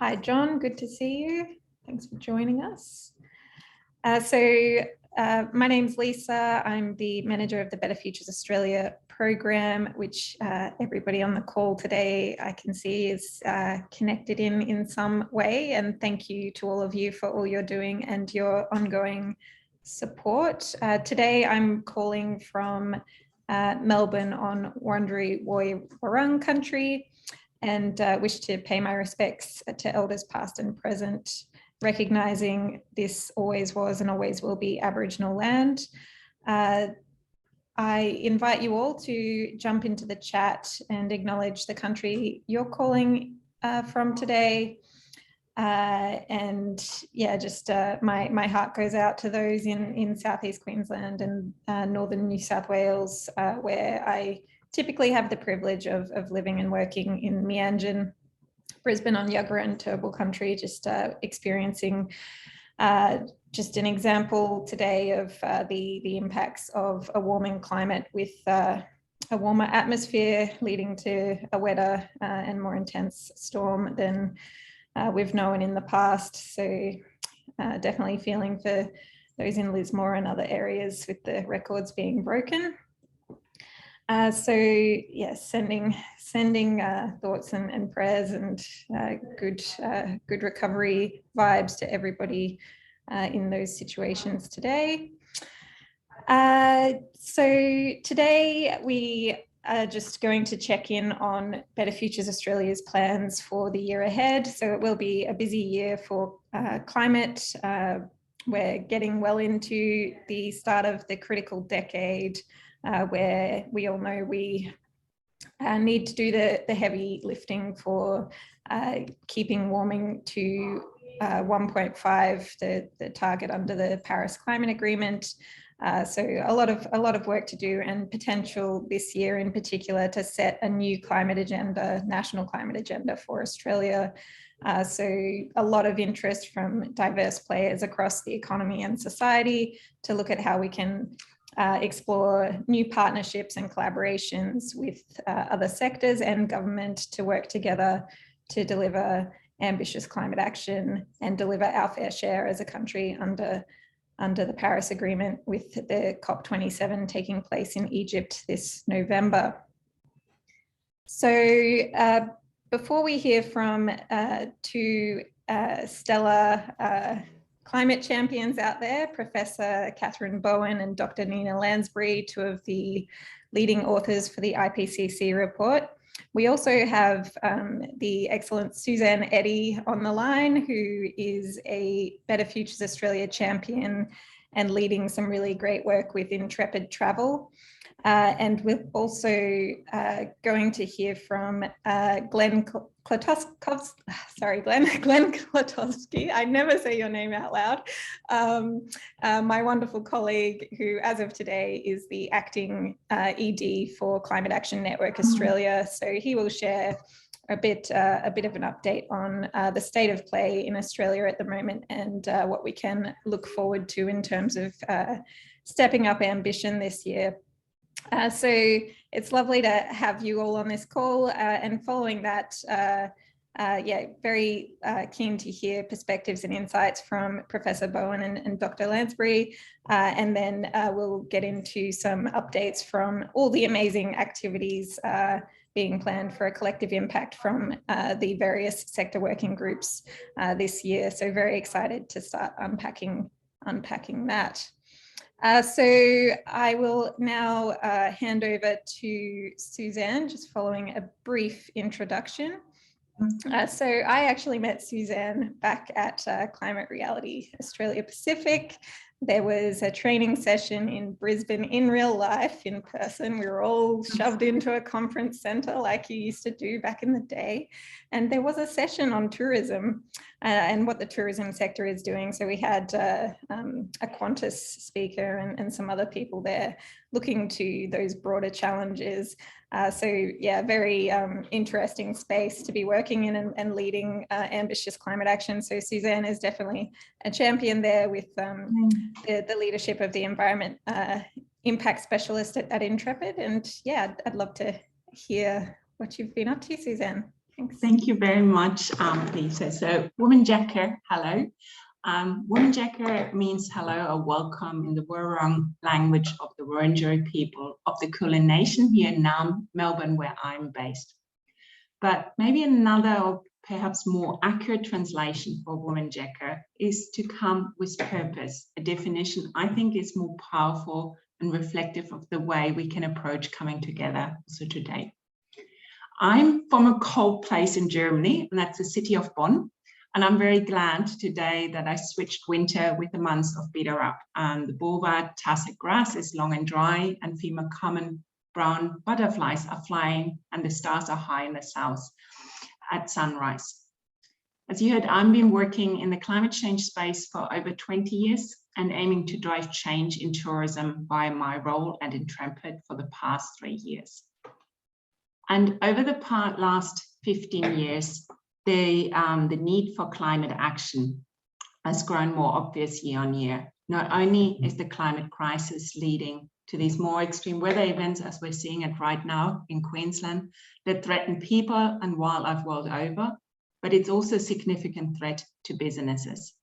Hi, John. Good to see you. Thanks for joining us. My name's Lisa. I'm the manager of the Better Futures Australia program, which everybody on the call today I can see is connected in some way. And thank you to all of you for all you're doing and your ongoing support. Today I'm calling from Melbourne on Wurundjeri Woi-wurrung country, and wish to pay my respects to elders past and present, recognising this always was and always will be Aboriginal land. I invite you all to jump into the chat and acknowledge the country you're calling from today. And yeah, just my heart goes out to those in Southeast Queensland and Northern New South Wales, where I typically have the privilege of living and working in Meanjin, Brisbane on Yagara and Turrbal country, just experiencing just an example today of the impacts of a warming climate with a warmer atmosphere leading to a wetter and more intense storm than we've known in the past. So definitely feeling for those in Lismore and other areas with the records being broken. So yes, sending thoughts and prayers and good recovery vibes to everybody in those situations today. So today we are just going to check in on Better Futures Australia's plans for the year ahead. So it will be a busy year for climate. We're getting well into the start of the critical decade, where we all know we need to do the heavy lifting for keeping warming to 1.5, the target under the Paris Climate Agreement. So a lot of work to do, and potential this year in particular to set a new climate agenda, national climate agenda for Australia. So a lot of interest from diverse players across the economy and society to look at how we can explore new partnerships and collaborations with other sectors and government to work together to deliver ambitious climate action and deliver our fair share as a country under the Paris Agreement, with the COP27 taking place in Egypt this November. So before we hear from two stellar climate champions out there, Professor Kathryn Bowen and Dr. Nina Lansbury, two of the leading authors for the IPCC report, we also have the excellent Susanne Etti on the line, who is a Better Futures Australia champion and leading some really great work with Intrepid Travel. And we're also going to hear from Glen Klatovsky. Glen Klatovsky. I never say your name out loud. My wonderful colleague, who as of today is the acting ED for Climate Action Network Australia. So he will share a bit of an update on the state of play in Australia at the moment, and what we can look forward to in terms of stepping up ambition this year. So it's lovely to have you all on this call, and following that, yeah, very keen to hear perspectives and insights from Professor Bowen and Dr. Lansbury, and then we'll get into some updates from all the amazing activities being planned for a collective impact from the various sector working groups this year. So very excited to start unpacking that. So I will now hand over to Susanne, just following a brief introduction. So I actually met Susanne back at Climate Reality Australia Pacific. There was a training session in Brisbane in real life, in person. We were all shoved into a conference centre like you used to do back in the day. And there was a session on tourism and what the tourism sector is doing. So we had a Qantas speaker and some other people there looking to those broader challenges. So yeah, very interesting space to be working in and leading ambitious climate action. So Susanne is definitely a champion there with the leadership of the environment impact specialist at Intrepid. And yeah, I'd love to hear what you've been up to, Susanne. Thanks. Thank you very much, Lisa. So Wominjeka, hello. Wominjeka means hello or welcome in the Wurrung language of the Wurundjeri people of the Kulin Nation here in Melbourne, where I'm based. But maybe another or perhaps more accurate translation for Wominjeka is to come with purpose. A definition I think is more powerful and reflective of the way we can approach coming together also today. I'm from a cold place in Germany, and that's the city of Bonn. And I'm very glad today that I switched winter with the months of Biederab. The Bulba tussock grass is long and dry, and female common brown butterflies are flying, and the stars are high in the south at sunrise. As you heard, I've been working in the climate change space for over 20 years and aiming to drive change in tourism via my role at Intrepid for the past 3 years. And over the last 15 years, the need for climate action has grown more obvious year on year. Not only is the climate crisis leading to these more extreme weather events, as we're seeing it right now in Queensland, that threaten people and wildlife world over, but it's also a significant threat to businesses.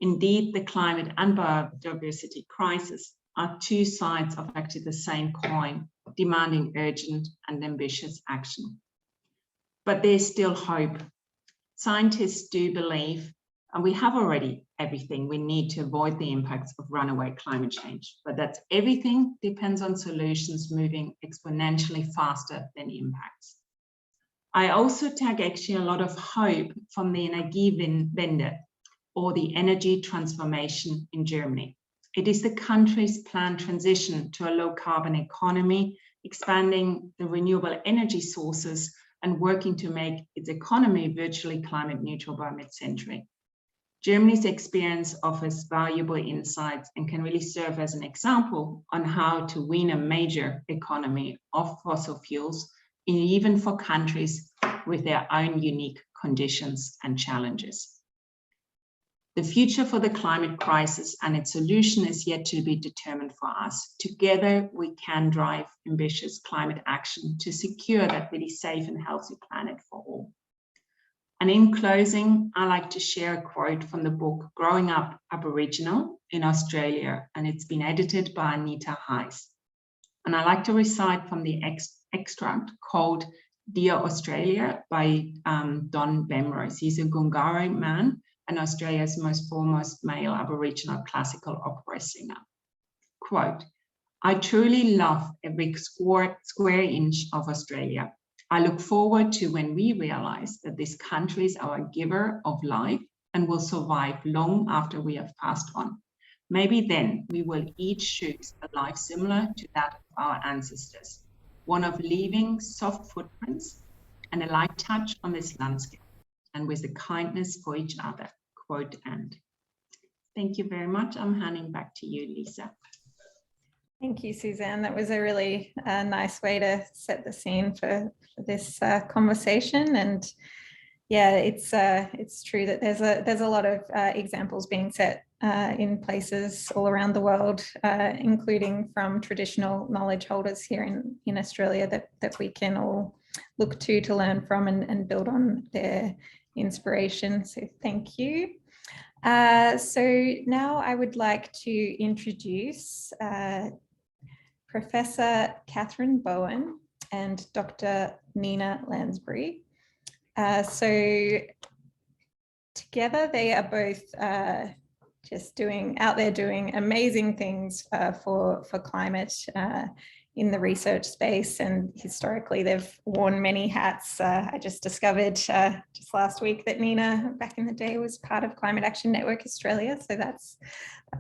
Indeed, the climate and biodiversity crisis are two sides of actually the same coin, demanding urgent and ambitious action. But there's still hope. Scientists do believe, and we have already everything we need to avoid the impacts of runaway climate change, but that everything depends on solutions moving exponentially faster than impacts. I also take actually a lot of hope from the Energiewende, or the energy transformation in Germany. It is the country's planned transition to a low carbon economy, expanding the renewable energy sources and working to make its economy virtually climate neutral by mid-century. Germany's experience offers valuable insights and can really serve as an example on how to wean a major economy off fossil fuels, even for countries with their own unique conditions and challenges. The future for the climate crisis and its solution is yet to be determined for us. Together, we can drive ambitious climate action to secure that really safe and healthy planet for all. And in closing, I like to share a quote from the book Growing Up Aboriginal in Australia, and it's been edited by Anita Heiss. And I like to recite from the extract called Dear Australia by Don Bemrose. He's a Gungari man and Australia's most foremost male Aboriginal classical opera singer. Quote, I truly love every square inch of Australia. I look forward to when we realize that this country is our giver of life and will survive long after we have passed on. Maybe then we will each choose a life similar to that of our ancestors, one of leaving soft footprints and a light touch on this landscape, and with a kindness for each other, quote end. Thank you very much. I'm handing back to you, Lisa. Thank you, Suzanne. That was a really nice way to set the scene for this conversation. And yeah, it's true that there's a lot of examples being set in places all around the world, including from traditional knowledge holders here in Australia that we can all look to learn from and build on their inspiration. So thank you. So now I would like to introduce Professor Kathryn Bowen and Dr. Nina Lansbury. So together they are both just out there doing amazing things for climate in the research space, and historically they've worn many hats. I just discovered just last week that Nina back in the day was part of Climate Action Network Australia, so that's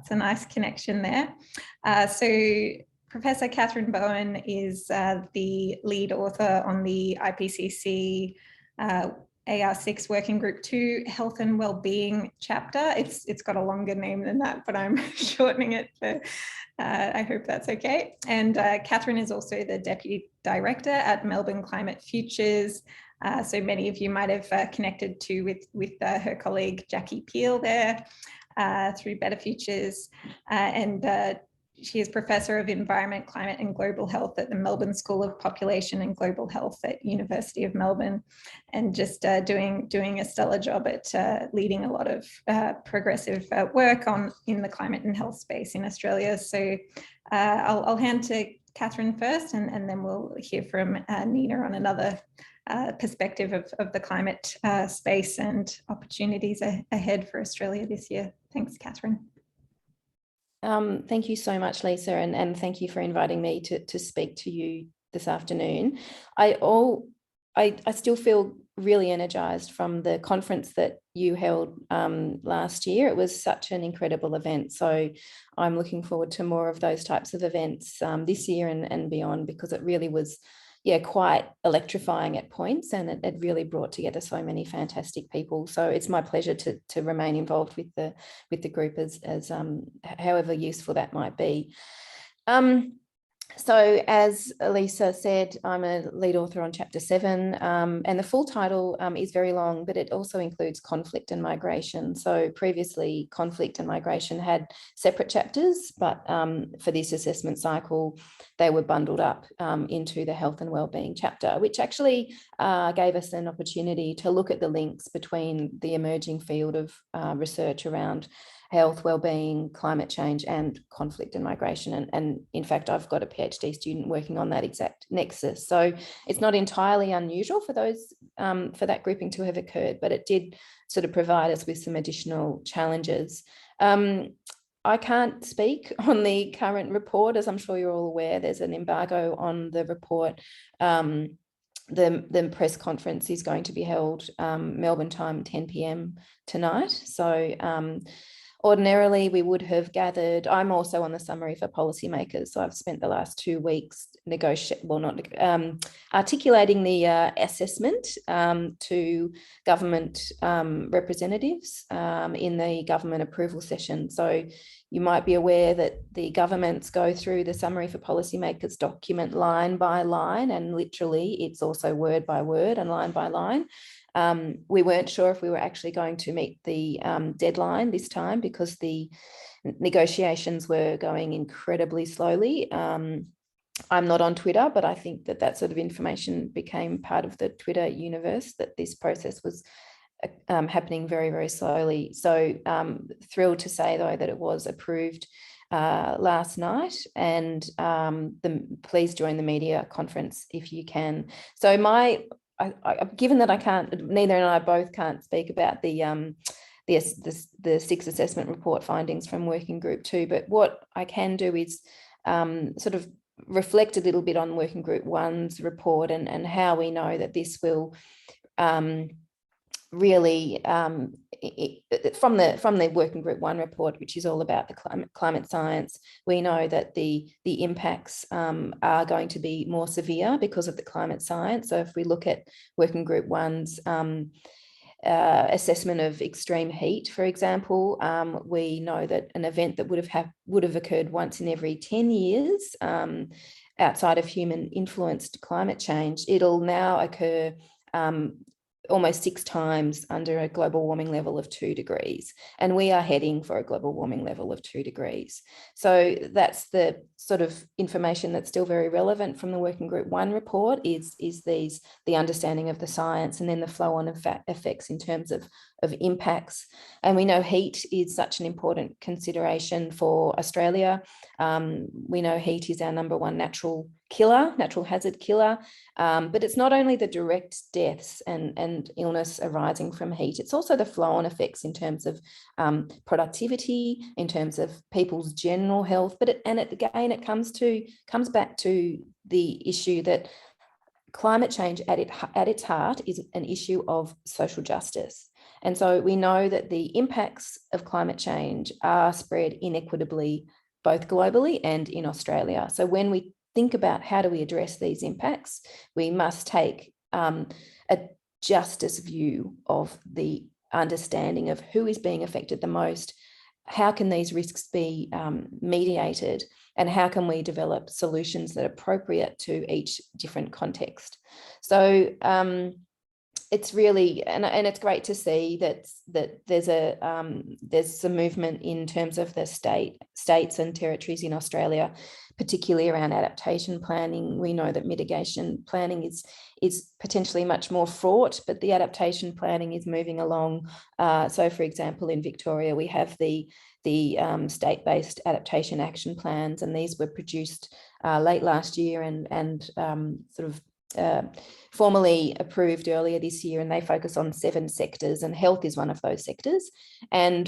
a nice connection there. So Professor Kathryn Bowen is the lead author on the IPCC AR6 Working Group 2 Health and Wellbeing chapter. It's got a longer name than that, but I'm shortening it for, I hope that's okay. And Cathryn is also the Deputy Director at Melbourne Climate Futures. So many of you might have connected with her colleague Jackie Peel there through Better Futures. And She is Professor of Environment, Climate and Global Health at the Melbourne School of Population and Global Health at University of Melbourne, and just doing a stellar job at leading a lot of progressive work in the climate and health space in Australia. So I'll hand to Cathryn first, and then we'll hear from Nina on another perspective of the climate space and opportunities ahead for Australia this year. Thanks, Cathryn. Thank you so much, Lisa, and thank you for inviting me to speak to you this afternoon. I still feel really energized from the conference that you held last year. It was such an incredible event. So I'm looking forward to more of those types of events this year and beyond, because it really was, yeah, quite electrifying at points, and it really brought together so many fantastic people. So it's my pleasure to remain involved with the group as however useful that might be. So as Lisa said, I'm a lead author on Chapter 7, and the full title is very long, but it also includes conflict and migration. So previously, conflict and migration had separate chapters, but for this assessment cycle, they were bundled up into the health and wellbeing chapter, which actually gave us an opportunity to look at the links between the emerging field of research around health, wellbeing, climate change, and conflict and migration. And in fact, I've got a PhD student working on that exact nexus. So it's not entirely unusual for those for that grouping to have occurred, but it did sort of provide us with some additional challenges. I can't speak on the current report, as I'm sure you're all aware. There's an embargo on the report. The press conference is going to be held Melbourne time 10 p.m. tonight. So ordinarily, we would have gathered. I'm also on the summary for policymakers, so I've spent the last 2 weeks articulating the assessment to government representatives in the government approval session. So you might be aware that the governments go through the summary for policymakers document line by line, and literally it's also word by word and line by line. We weren't sure if we were actually going to meet the deadline this time, because the negotiations were going incredibly slowly. I'm not on Twitter, but I think that sort of information became part of the Twitter universe, that this process was happening very, very slowly. So thrilled to say, though, that it was approved last night, and please join the media conference if you can. So given that I can't, Nina and I both can't speak about the 6 assessment report findings from Working Group 2, but what I can do is sort of reflect a little bit on Working Group 1's report and how we know that this will really, from the Working Group 1 report, which is all about the climate science, we know that the impacts are going to be more severe because of the climate science. So if we look at Working Group 1's assessment of extreme heat, for example, we know that an event that would have occurred once in every 10 years outside of human influenced climate change, it'll now occur almost 6 times under a global warming level of 2 degrees. And we are heading for a global warming level of 2 degrees. So that's the sort of information that's still very relevant from the Working Group 1 report, is the understanding of the science, and then the flow-on effects in terms of impacts. And we know heat is such an important consideration for Australia. We know heat is our #1 natural hazard killer, but it's not only the direct deaths and illness arising from heat, it's also the flow-on effects in terms of productivity, in terms of people's general health. But it comes back to the issue that climate change at its heart is an issue of social justice. And so we know that the impacts of climate change are spread inequitably, both globally and in Australia. So when we think about how do we address these impacts, we must take a justice view of the understanding of who is being affected the most, how can these risks be mediated, and how can we develop solutions that are appropriate to each different context. So it's really, and it's great to see that there's some movement in terms of the states and territories in Australia, particularly around adaptation planning. We know that mitigation planning is potentially much more fraught, but the adaptation planning is moving along. So, for example, in Victoria, we have the state-based adaptation action plans, and these were produced late last year and formally approved earlier this year, and they focus on 7 sectors, and health is one of those sectors. And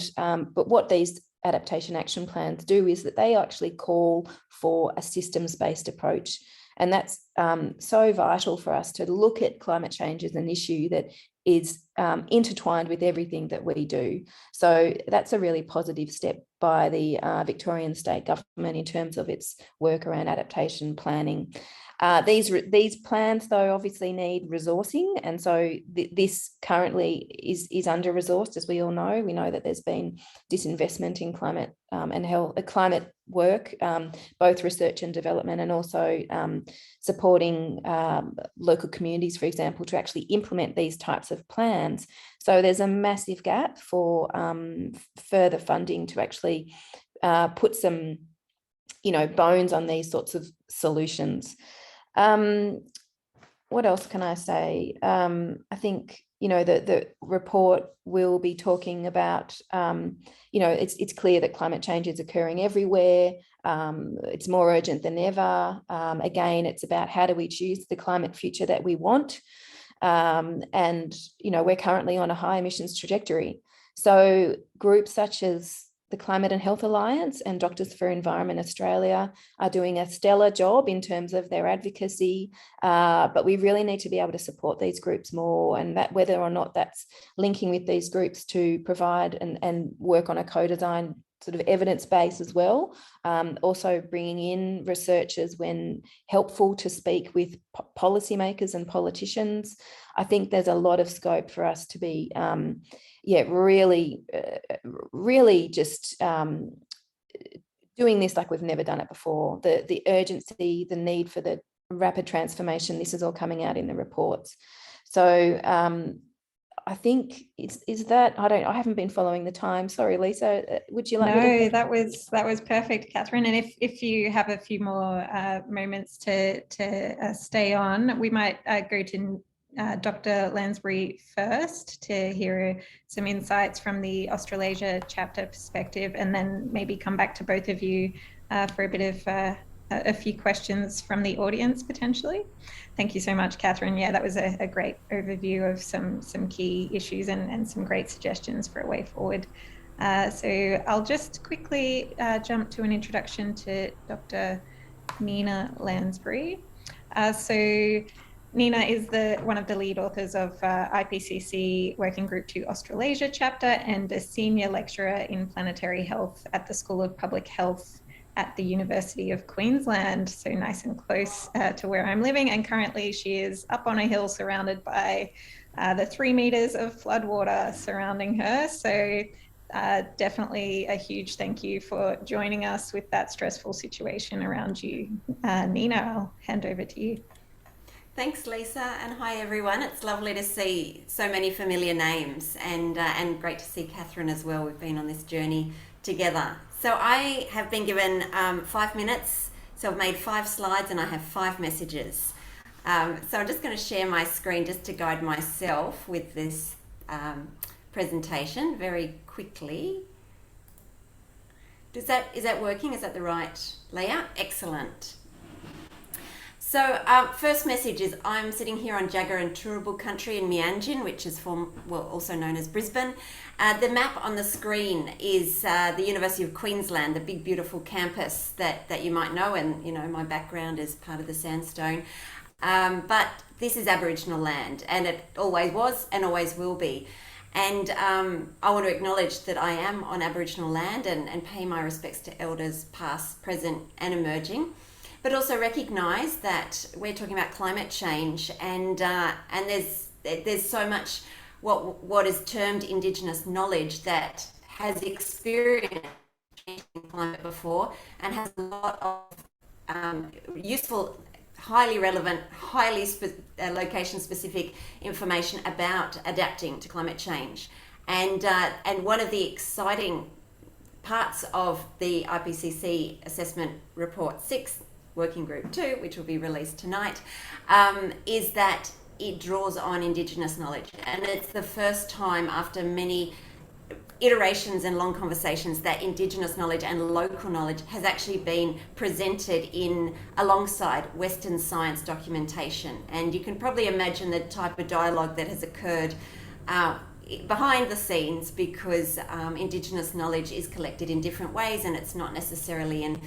but what these adaptation action plans do is that they actually call for a systems-based approach, and that's so vital for us to look at climate change as an issue that is intertwined with everything that we do. So that's a really positive step by the Victorian state government in terms of its work around adaptation planning. These plans, though, obviously need resourcing, and so this currently is under-resourced, as we all know. We know that there's been disinvestment in climate and health, climate work, both research and development, and also supporting local communities, for example, to actually implement these types of plans. So there's a massive gap for further funding to actually put some, bones on these sorts of solutions. What else can I say? I think, the report will be talking about, it's clear that climate change is occurring everywhere. It's more urgent than ever. Again, it's about how do we choose the climate future that we want? And, we're currently on a high emissions trajectory. So groups such as the Climate and Health Alliance and Doctors for Environment Australia are doing a stellar job in terms of their advocacy, but we really need to be able to support these groups more, and that whether or not that's linking with these groups to provide and work on a co-design sort of evidence base as well. Also bringing in researchers when helpful to speak with policymakers and politicians. I think there's a lot of scope for us to be really just doing this like we've never done it before. The urgency, the need for the rapid transformation, this is all coming out in the reports. So I think is that, I haven't been following the time. Sorry, Lisa, would you like me to? that was perfect, Cathryn. And if you have a few more moments to stay on, we might go to Dr. Lansbury first to hear some insights from the Australasia chapter perspective, and then maybe come back to both of you for a bit of a few questions from the audience potentially. Thank you so much, Cathryn. Yeah, that was a great overview of some key issues and some great suggestions for a way forward. So I'll just quickly jump to an introduction to Dr. Nina Lansbury. So Nina is one of the lead authors of IPCC Working Group 2 Australasia chapter and a senior lecturer in planetary health at the School of Public Health at the University of Queensland, so nice and close to where I'm living. And currently she is up on a hill surrounded by the 3 meters of floodwater surrounding her. So definitely a huge thank you for joining us with that stressful situation around you. Nina, I'll hand over to you. Thanks, Lisa, and hi everyone. It's lovely to see so many familiar names, and great to see Cathryn as well. We've been on this journey together. So I have been given 5 minutes, so I've made 5 slides and I have 5 messages. So I'm just going to share my screen just to guide myself with this presentation very quickly. Is that working? Is that the right layout? Excellent. So first message is I'm sitting here on Jagera and Turrbal country in Meanjin, which is also known as Brisbane. The map on the screen is the University of Queensland, the big beautiful campus that you might know, and my background is part of the sandstone. But this is Aboriginal land, and it always was and always will be. And I want to acknowledge that I am on Aboriginal land and pay my respects to elders past, present and emerging. But also recognise that we're talking about climate change, and there's so much what is termed Indigenous knowledge that has experienced climate before and has a lot of useful highly relevant, location-specific information about adapting to climate change. And one of the exciting parts of the IPCC Assessment Report 6, Working Group 2, which will be released tonight, is that it draws on Indigenous knowledge. And it's the first time after many iterations and long conversations that Indigenous knowledge and local knowledge has actually been presented in alongside Western science documentation. And you can probably imagine the type of dialogue that has occurred behind the scenes, because Indigenous knowledge is collected in different ways and it's not necessarily in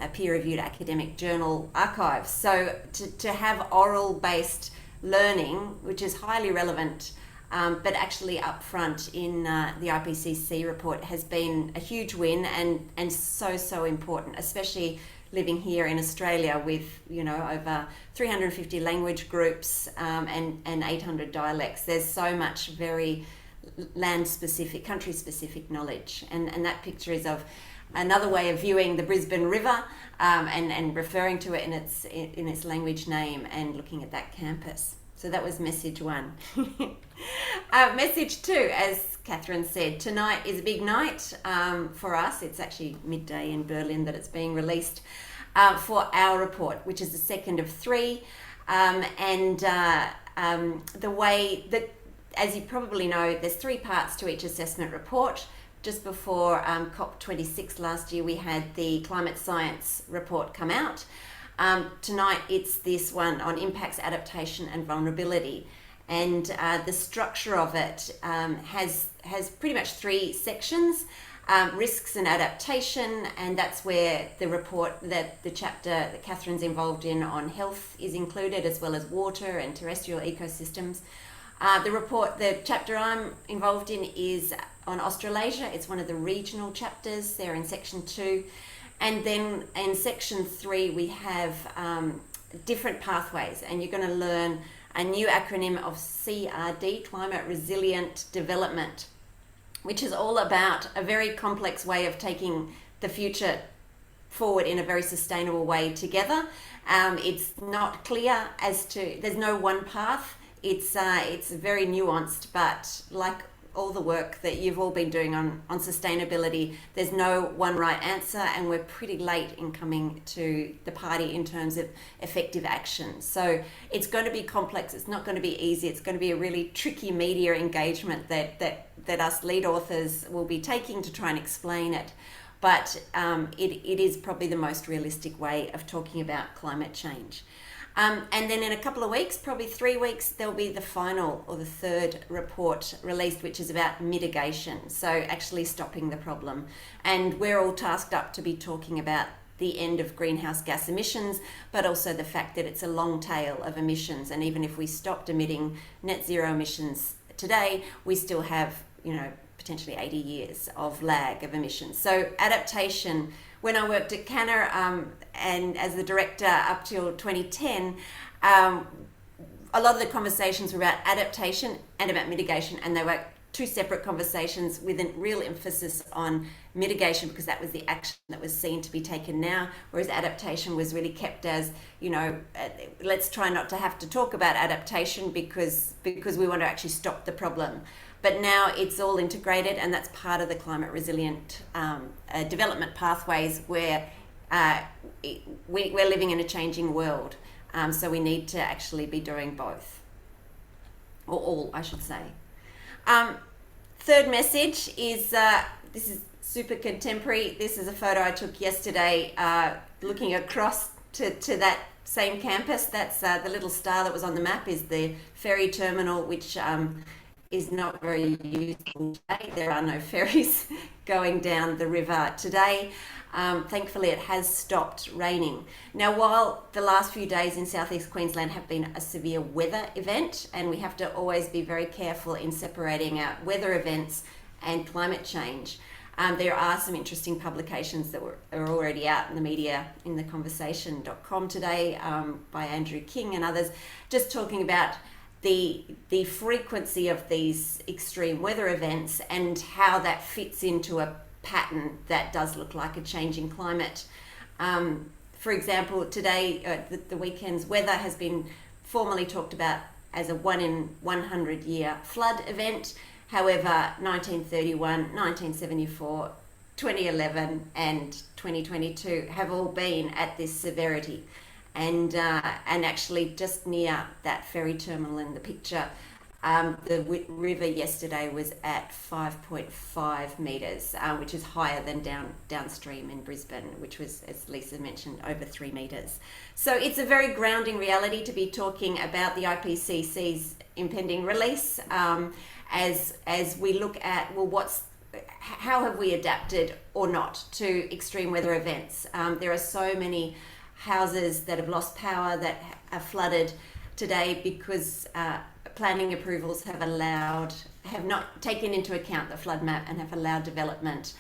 a peer-reviewed academic journal archive. So to have oral-based learning, which is highly relevant, but actually upfront in the IPCC report, has been a huge win and so important, especially living here in Australia with, you know, over 350 language groups and 800 dialects. There's so much very land-specific, country-specific knowledge, and that picture is of another way of viewing the Brisbane River and referring to it in its language name and looking at that campus. So that was message 1. Message 2, as Cathryn said, tonight is a big night for us. It's actually midday in Berlin that it's being released for our report, which is the second of 3. The way that, as you probably know, there's 3 parts to each assessment report. Just before COP26 last year, we had the climate science report come out. Tonight, it's this one on impacts, adaptation and vulnerability. And the structure of it has pretty much 3 sections, risks and adaptation, and that's where the report, the chapter that Cathryn's involved in on health is included, as well as water and terrestrial ecosystems. The chapter I'm involved in is on Australasia. It's one of the regional chapters. They're in section 2. And then in section 3, we have different pathways, and you're going to learn a new acronym of CRD, Climate Resilient Development, which is all about a very complex way of taking the future forward in a very sustainable way together. It's not clear as to, there's no one path. It's very nuanced, but like all the work that you've all been doing on sustainability, there's no one right answer, and we're pretty late in coming to the party in terms of effective action. So it's going to be complex, it's not going to be easy, it's going to be a really tricky media engagement that us lead authors will be taking to try and explain it. But it is probably the most realistic way of talking about climate change. And then in a couple of weeks, probably 3 weeks, there'll be the final or the 3rd report released, which is about mitigation. So actually stopping the problem. And we're all tasked up to be talking about the end of greenhouse gas emissions, but also the fact that it's a long tail of emissions. And even if we stopped emitting net zero emissions today, we still have, you know, potentially 80 years of lag of emissions. So adaptation. When I worked at Canna and as the director up till 2010, a lot of the conversations were about adaptation and about mitigation, and they were 2 separate conversations with a real emphasis on mitigation, because that was the action that was seen to be taken now, whereas adaptation was really kept as, you know, let's try not to have to talk about adaptation because we want to actually stop the problem. But now it's all integrated, and that's part of the climate resilient development pathways, where we're living in a changing world. So we need to actually be doing both, or all, I should say. 3rd message is, this is super contemporary. This is a photo I took yesterday looking across to that same campus. That's the little star that was on the map is the ferry terminal, which is not very useful today. There are no ferries going down the river today. Thankfully, it has stopped raining. Now, while the last few days in southeast Queensland have been a severe weather event, and we have to always be very careful in separating out weather events and climate change, there are some interesting publications that are already out in the media, in the conversation.com today, by Andrew King and others, just talking about the frequency of these extreme weather events and how that fits into a pattern that does look like a changing climate. For example, today, the weekend's weather has been formally talked about as a 1 in 100 year flood event. However, 1931, 1974, 2011 and 2022 have all been at this severity. And actually just near that ferry terminal in the picture, the river yesterday was at 5.5 metres, which is higher than downstream in Brisbane, which was, as Lisa mentioned, over 3 metres. So it's a very grounding reality to be talking about the IPCC's impending release, as we look at, well, how have we adapted or not to extreme weather events? There are so many houses that have lost power, that are flooded today because planning approvals have not taken into account the flood map and have allowed development.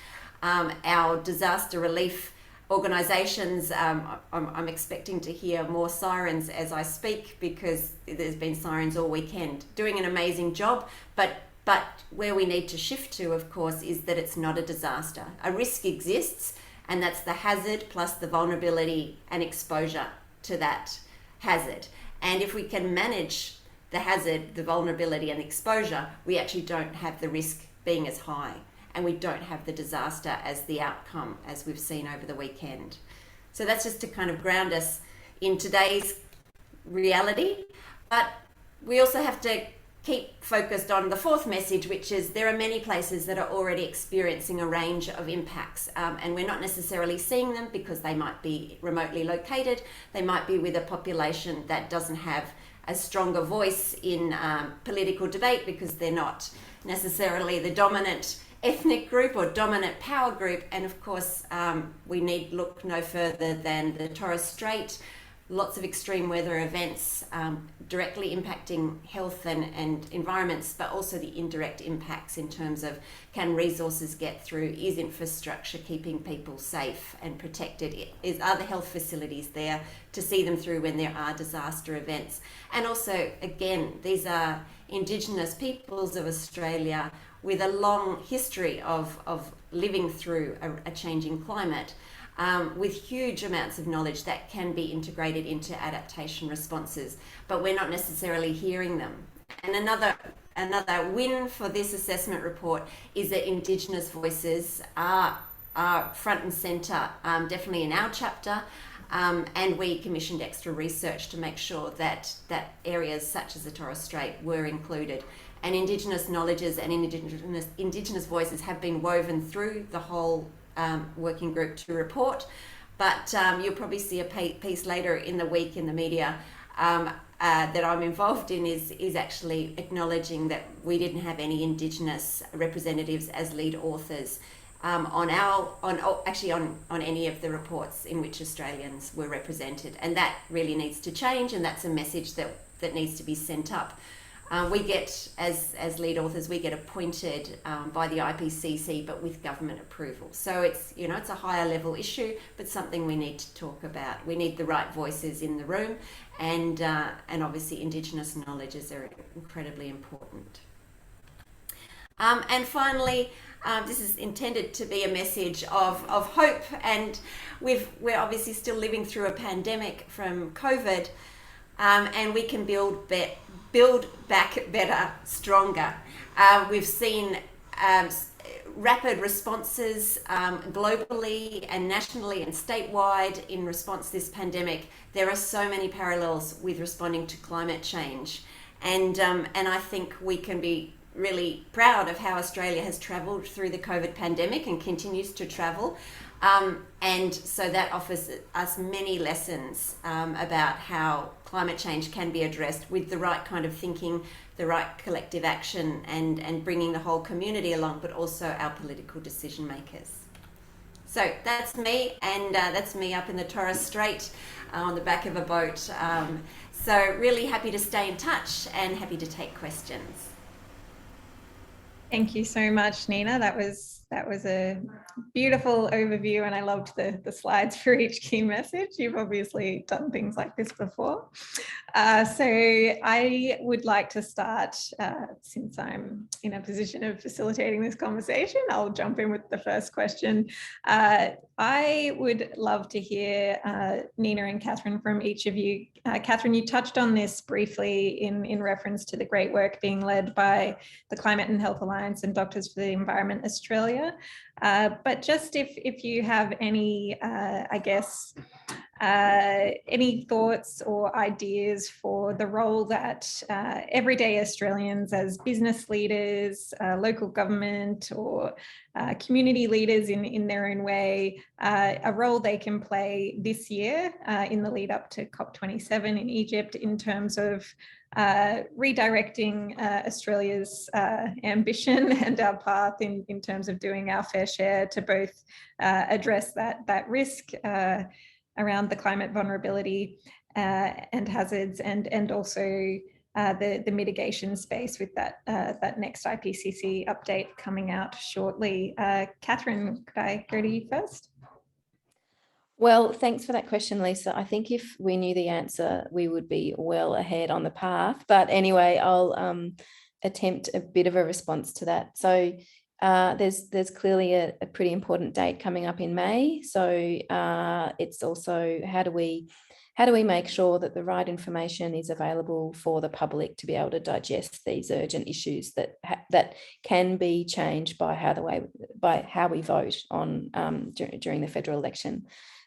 Our disaster relief organisations, I'm expecting to hear more sirens as I speak, because there's been sirens all weekend, doing an amazing job, but where we need to shift to, of course, is that it's not a disaster. A risk exists, and that's the hazard plus the vulnerability and exposure to that hazard. And if we can manage the hazard, the vulnerability and exposure, we actually don't have the risk being as high, and we don't have the disaster as the outcome, as we've seen over the weekend. So that's just to kind of ground us in today's reality. But we also have to keep focused on the fourth message, which is there are many places that are already experiencing a range of impacts, and we're not necessarily seeing them because they might be remotely located. They might be with a population that doesn't have a stronger voice in political debate because they're not necessarily the dominant ethnic group or dominant power group. And of course, we need look no further than the Torres Strait. Lots of extreme weather events directly impacting health and environments, but also the indirect impacts in terms of, can resources get through? Is infrastructure keeping people safe and protected? Are the health facilities there to see them through when there are disaster events? And also, again, these are Indigenous peoples of Australia with a long history of living through a changing climate. With huge amounts of knowledge that can be integrated into adaptation responses, but we're not necessarily hearing them. And another win for this assessment report is that Indigenous voices are front and centre, definitely in our chapter, and we commissioned extra research to make sure that areas such as the Torres Strait were included. And Indigenous knowledges and Indigenous voices have been woven through the whole working group to report, but you'll probably see a piece later in the week in the media that I'm involved in is actually acknowledging that we didn't have any Indigenous representatives as lead authors on any of the reports in which Australians were represented, and that really needs to change, and that's a message that needs to be sent up. We get, as lead authors, we get appointed by the IPCC, but with government approval. So it's a higher level issue, but something we need to talk about. We need the right voices in the room, and obviously Indigenous knowledges are incredibly important. And finally, this is intended to be a message of hope, and we're obviously still living through a pandemic from COVID, and we can build back better, stronger. We've seen rapid responses globally and nationally and statewide in response to this pandemic. There are so many parallels with responding to climate change, and I think we can be really proud of how Australia has travelled through the COVID pandemic and continues to travel. And so that offers us many lessons about how climate change can be addressed with the right kind of thinking, the right collective action, and bringing the whole community along, but also our political decision makers. So that's me, and that's me up in the Torres Strait on the back of a boat. So really happy to stay in touch and happy to take questions. Thank you so much, Nina. That was That was a beautiful overview, and I loved the slides for each key message. You've obviously done things like this before. So I would like to start, since I'm in a position of facilitating this conversation, I'll jump in with the first question. I would love to hear Nina and Cathryn from each of you. Cathryn, you touched on this briefly in reference to the great work being led by the Climate and Health Alliance and Doctors for the Environment Australia. But just if you have any, I guess, any thoughts or ideas for the role that everyday Australians as business leaders, local government, or community leaders in their own way, a role they can play this year in the lead up to COP27 in Egypt in terms of redirecting Australia's ambition and our path in terms of doing our fair share to both address that risk around the climate vulnerability and hazards, and also the mitigation space with that next IPCC update coming out shortly. Cathryn, could I go to you first? Well, thanks for that question, Lisa. I think if we knew the answer, we would be well ahead on the path. But anyway, I'll attempt a bit of a response to that. So there's clearly a pretty important date coming up in May. So it's also how do we make sure that the right information is available for the public to be able to digest these urgent issues that can be changed by how we vote on during the federal election.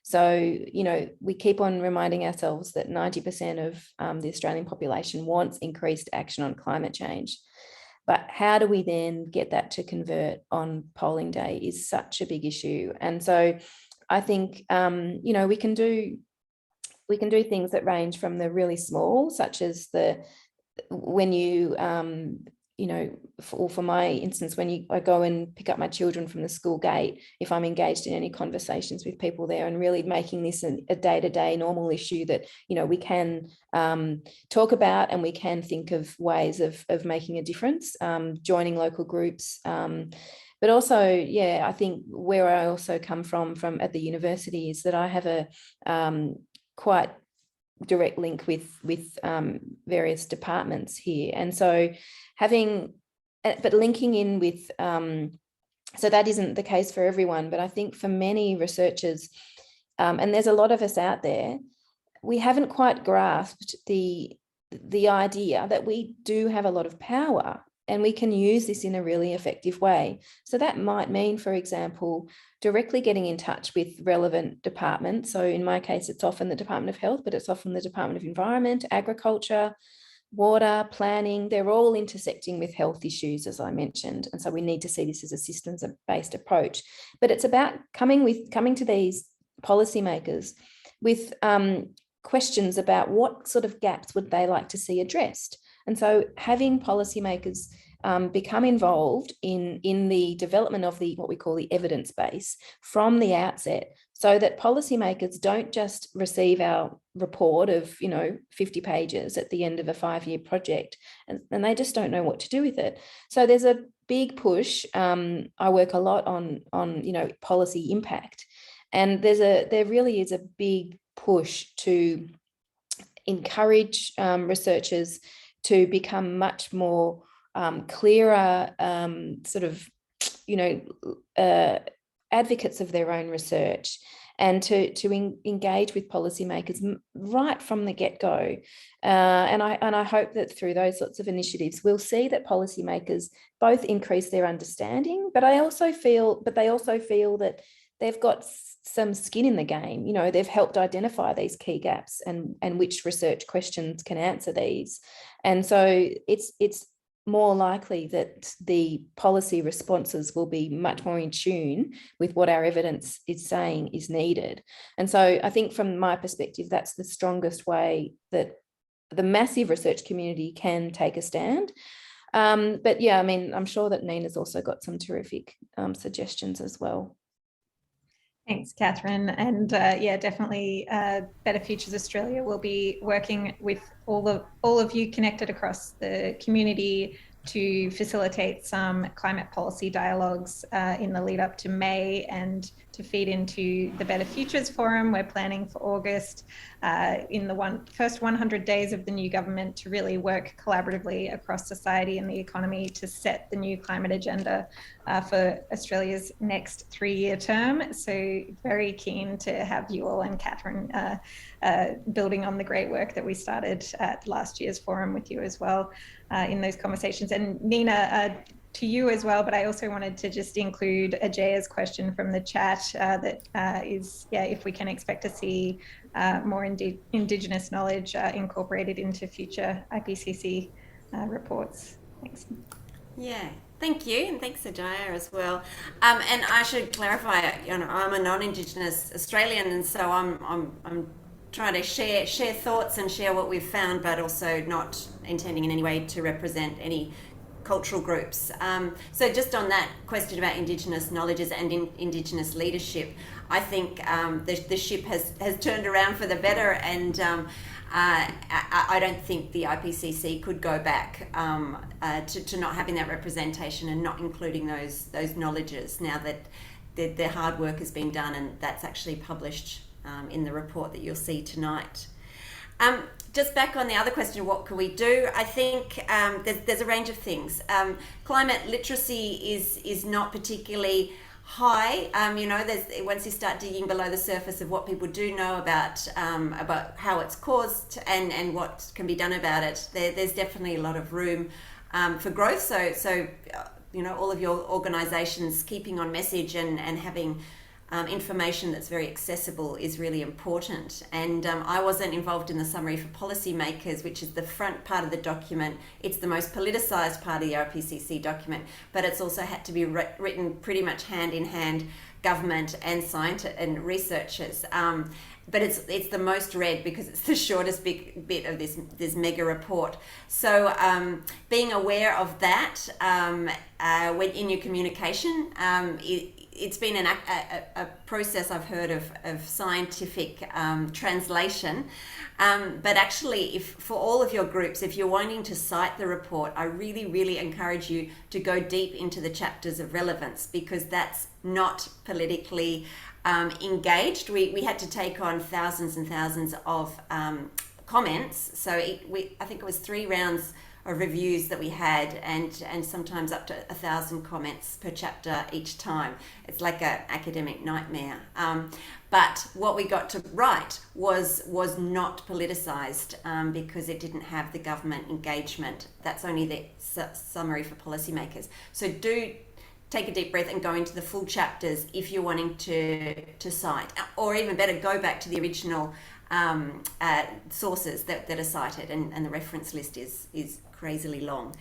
So, you know, we keep on reminding ourselves that 90% of the Australian population wants increased action on climate change. But how do we then get that to convert on polling day is such a big issue. And so I think, you know, we can do things that range from the really small, such as when you, you know, for my instance, when I go and pick up my children from the school gate, if I'm engaged in any conversations with people there and really making this a day-to-day normal issue that, you know, we can talk about and we can think of ways of making a difference, joining local groups. But also, yeah, I think where I also come from at the university is that I have a quite direct link with various departments here. And so but linking in with, so that isn't the case for everyone, but I think for many researchers, and there's a lot of us out there, we haven't quite grasped the idea that we do have a lot of power and we can use this in a really effective way. So that might mean, for example, directly getting in touch with relevant departments. So in my case, it's often the Department of Health, but it's often the Department of Environment, Agriculture, water, planning. They're all intersecting with health issues, as I mentioned. And so we need to see this as a systems-based approach. But it's about coming to these policymakers with questions about what sort of gaps would they like to see addressed. And so having policymakers become involved in the development of what we call the evidence base from the outset, so that policymakers don't just receive our report of, you know, 50 pages at the end of a 5-year project and they just don't know what to do with it. So there's a big push. I work a lot on you know, policy impact, and there really is a big push to encourage researchers to become much more clearer, sort of, you know, advocates of their own research, and to engage with policymakers right from the get-go. And I hope that through those sorts of initiatives, we'll see that policymakers both increase their understanding, but they also feel that they've got some skin in the game. You know, they've helped identify these key gaps and which research questions can answer these. And so it's more likely that the policy responses will be much more in tune with what our evidence is saying is needed. And so I think from my perspective, that's the strongest way that the massive research community can take a stand. But yeah, I mean, I'm sure that Nina's also got some terrific suggestions as well. Thanks, Cathryn. And yeah, definitely Better Futures Australia will be working with all of you connected across the community to facilitate some climate policy dialogues in the lead up to May and to feed into the Better Futures Forum. We're planning for August in the first 100 days of the new government to really work collaboratively across society and the economy to set the new climate agenda for Australia's next 3-year term. So very keen to have you all and Cathryn building on the great work that we started at last year's forum with you as well in those conversations. And Nina, to you as well, but I also wanted to just include Ajaya's question from the chat that is, if we can expect to see more Indigenous knowledge incorporated into future IPCC reports. Thanks. Yeah, thank you, and thanks Ajaya as well. And I should clarify, I'm a non-Indigenous Australian, and so I'm trying to share thoughts and share what we've found, but also not intending in any way to represent any cultural groups. So just on that question about Indigenous knowledges and Indigenous leadership, I think the ship has turned around for the better, and I don't think the IPCC could go back to not having that representation and not including those knowledges now that the hard work has been done, and that's actually published in the report that you'll see tonight. Just back on the other question, what can we do? I think there's a range of things. Climate literacy is not particularly high. Once you start digging below the surface of what people do know about how it's caused and what can be done about it, there's definitely a lot of room for growth. So all of your organisations keeping on message and having information that's very accessible is really important. And I wasn't involved in the summary for policymakers, which is the front part of the document. It's the most politicised part of the IPCC document, but it's also had to be written pretty much hand in hand, government and scientists and researchers. But it's the most read because it's the shortest bit of this mega report. So being aware of that when in your communication, it's been a process I've heard of scientific translation, but actually for all of your groups, if you're wanting to cite the report, I really encourage you to go deep into the chapters of relevance, because that's not politically engaged. We had to take on thousands and thousands of comments, so I think it was 3 rounds of reviews that we had, and sometimes up to 1,000 comments per chapter each time. It's like an academic nightmare. But what we got to write was not politicised because it didn't have the government engagement. That's only the summary for policymakers. So do take a deep breath and go into the full chapters if you're wanting to cite, or even better, go back to the original sources that are cited, and the reference list is crazily long.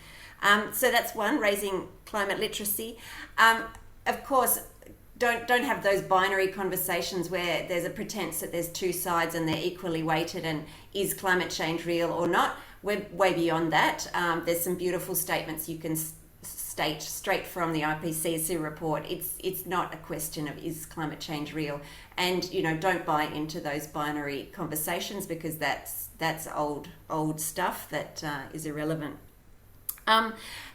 So that's one, raising climate literacy. Of course, don't have those binary conversations where there's a pretense that there's 2 sides and they're equally weighted, and is climate change real or not? We're way beyond that. There's some beautiful statements you can state straight from the IPCC report. It's not a question of is climate change real, and don't buy into those binary conversations, because that's old stuff that is irrelevant.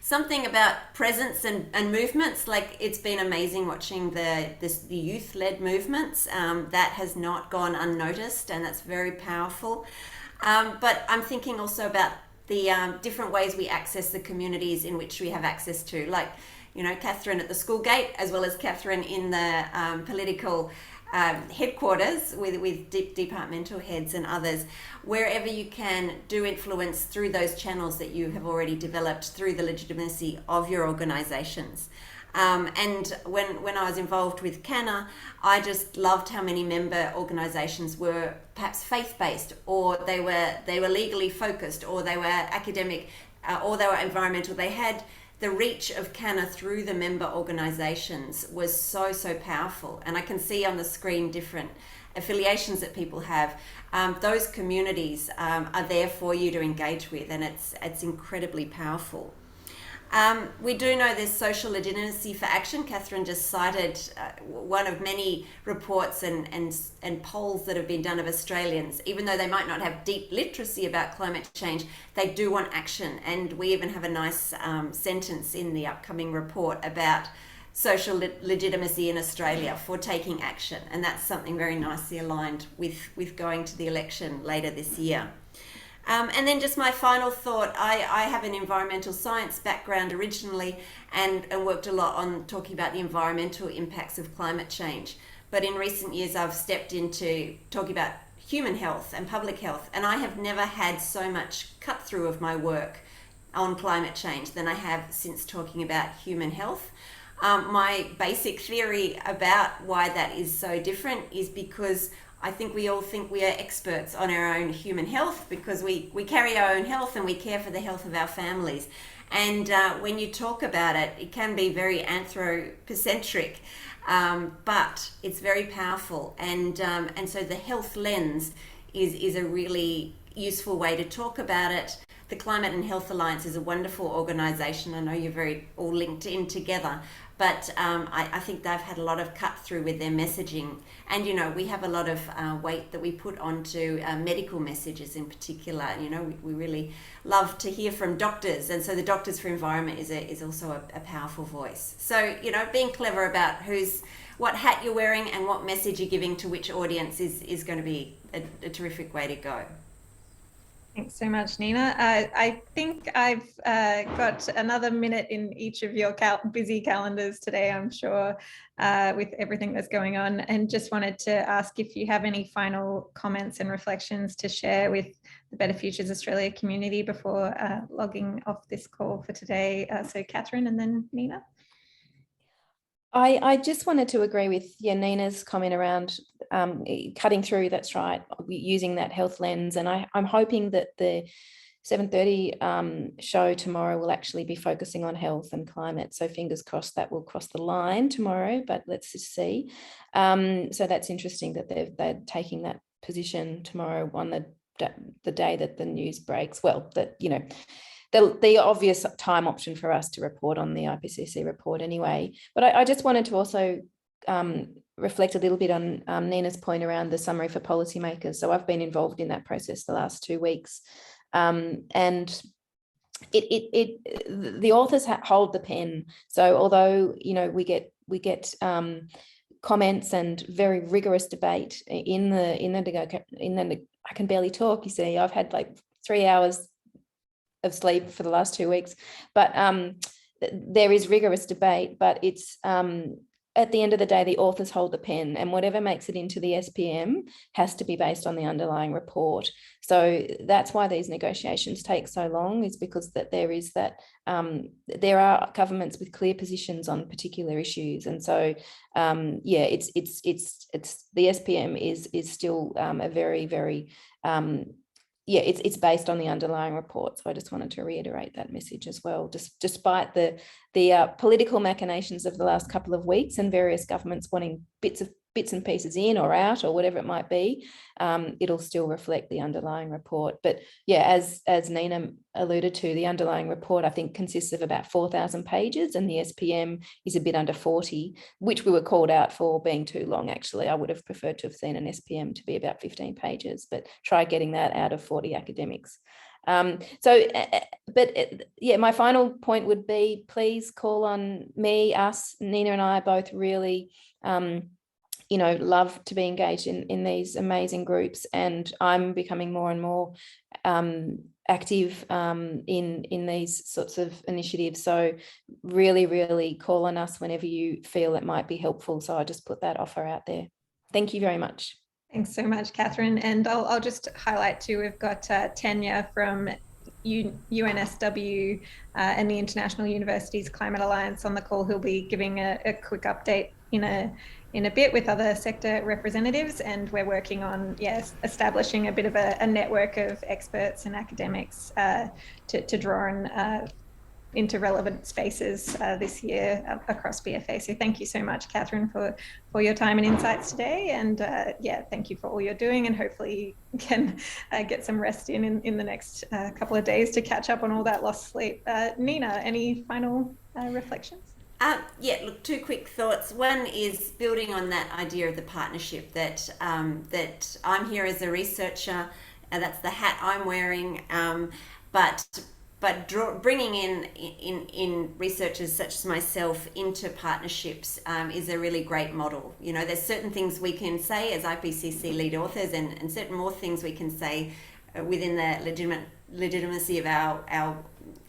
Something about presence and movements, like it's been amazing watching the youth-led movements. That has not gone unnoticed, and that's very powerful. But I'm thinking also about the different ways we access the communities in which we have access to, like Cathryn at the school gate, as well as Cathryn in the political headquarters with departmental heads and others. Wherever you can do influence through those channels that you have already developed through the legitimacy of your organisations. And when I was involved with CANA, I just loved how many member organisations were perhaps faith-based, or they were legally focused, or they were academic, or they were environmental. They had the reach of CANA through the member organisations was so powerful, and I can see on the screen different affiliations that people have. Those communities are there for you to engage with, and it's incredibly powerful. We do know there's social legitimacy for action. Cathryn just cited one of many reports and polls that have been done of Australians. Even though they might not have deep literacy about climate change, they do want action. And we even have a nice sentence in the upcoming report about social legitimacy in Australia for taking action. And that's something very nicely aligned with going to the election later this year. And then just my final thought, I have an environmental science background originally and worked a lot on talking about the environmental impacts of climate change. But in recent years, I've stepped into talking about human health and public health. And I have never had so much cut through of my work on climate change than I have since talking about human health. My basic theory about why that is so different is because I think we all think we are experts on our own human health because we carry our own health and we care for the health of our families. And when you talk about it, it can be very anthropocentric, but it's very powerful. And so the health lens is a really useful way to talk about it. The Climate and Health Alliance is a wonderful organisation. I know you're very all linked in together, but I think they've had a lot of cut through with their messaging. And, you know, we have a lot of weight that we put onto medical messages in particular. You know, we really love to hear from doctors. And so the Doctors for Environment is also a powerful voice. So, you know, being clever about what hat you're wearing and what message you're giving to which audience is going to be a terrific way to go. Thanks so much, Nina. I think I've got another minute in each of your busy calendars today, I'm sure, with everything that's going on, and just wanted to ask if you have any final comments and reflections to share with the Better Futures Australia community before logging off this call for today. So Cathryn and then Nina. I just wanted to agree with Nina's comment around cutting through, that's right, using that health lens. And I'm hoping that the 7:30 show tomorrow will actually be focusing on health and climate. So fingers crossed that will cross the line tomorrow, but let's just see. So that's interesting that they're taking that position tomorrow on the day that the news breaks. Well, that, you know, the obvious time option for us to report on the IPCC report anyway. But I just wanted to also reflect a little bit on Nina's point around the summary for policymakers. So I've been involved in that process the last 2 weeks, and the authors hold the pen. So although, you know, we get comments and very rigorous debate in the I can barely talk. You see, I've had like 3 hours of sleep for the last 2 weeks, but there is rigorous debate, but it's at the end of the day, the authors hold the pen, and whatever makes it into the SPM has to be based on the underlying report. So that's why these negotiations take so long, is because that there is that there are governments with clear positions on particular issues, and so it's the SPM is still a very, very it's based on the underlying report. So I just wanted to reiterate that message as well. Despite the political machinations of the last couple of weeks and various governments wanting bits and pieces in or out or whatever it might be, it'll still reflect the underlying report. But yeah, as Nina alluded to, the underlying report I think consists of about 4,000 pages, and the SPM is a bit under 40, which we were called out for being too long. Actually, I would have preferred to have seen an SPM to be about 15 pages, but try getting that out of 40 academics. My final point would be, please call on me, us, Nina and I both really love to be engaged in these amazing groups, and I'm becoming more and more active in these sorts of initiatives. So really, really call on us whenever you feel it might be helpful. So I just put that offer out there. Thank you very much. Thanks so much, Cathryn. And I'll just highlight too, we've got Tanya from UNSW and the International Universities Climate Alliance on the call, who'll be giving a quick update in a bit with other sector representatives, and we're working on establishing a bit of a network of experts and academics to draw on into relevant spaces this year across BFA. So thank you so much, Cathryn, for your time and insights today. And yeah, thank you for all you're doing, and hopefully you can get some rest in the next couple of days to catch up on all that lost sleep. Nina, any final reflections? Yeah, look, two quick thoughts. One is building on that idea of the partnership, that that I'm here as a researcher, that's the hat I'm wearing, but bringing in researchers such as myself into partnerships is a really great model. You know, there's certain things we can say as IPCC lead authors, and certain more things we can say within the legitimacy of our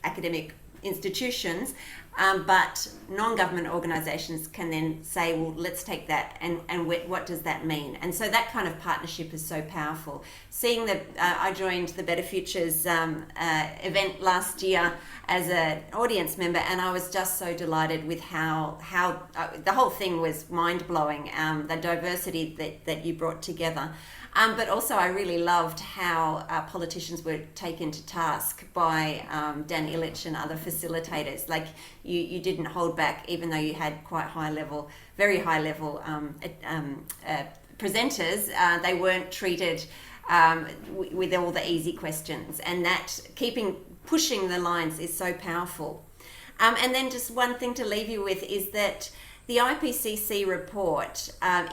academic institutions. But non-government organisations can then say, well, let's take that and what does that mean? And so that kind of partnership is so powerful. Seeing that I joined the Better Futures event last year as an audience member, and I was just so delighted with how the whole thing was mind-blowing, the diversity that you brought together. But also I really loved how politicians were taken to task by Dan Illich and other facilitators. Like you didn't hold back, even though you had quite very high level presenters. They weren't treated with all the easy questions, and that pushing the lines is so powerful. And then just one thing to leave you with is that the IPCC report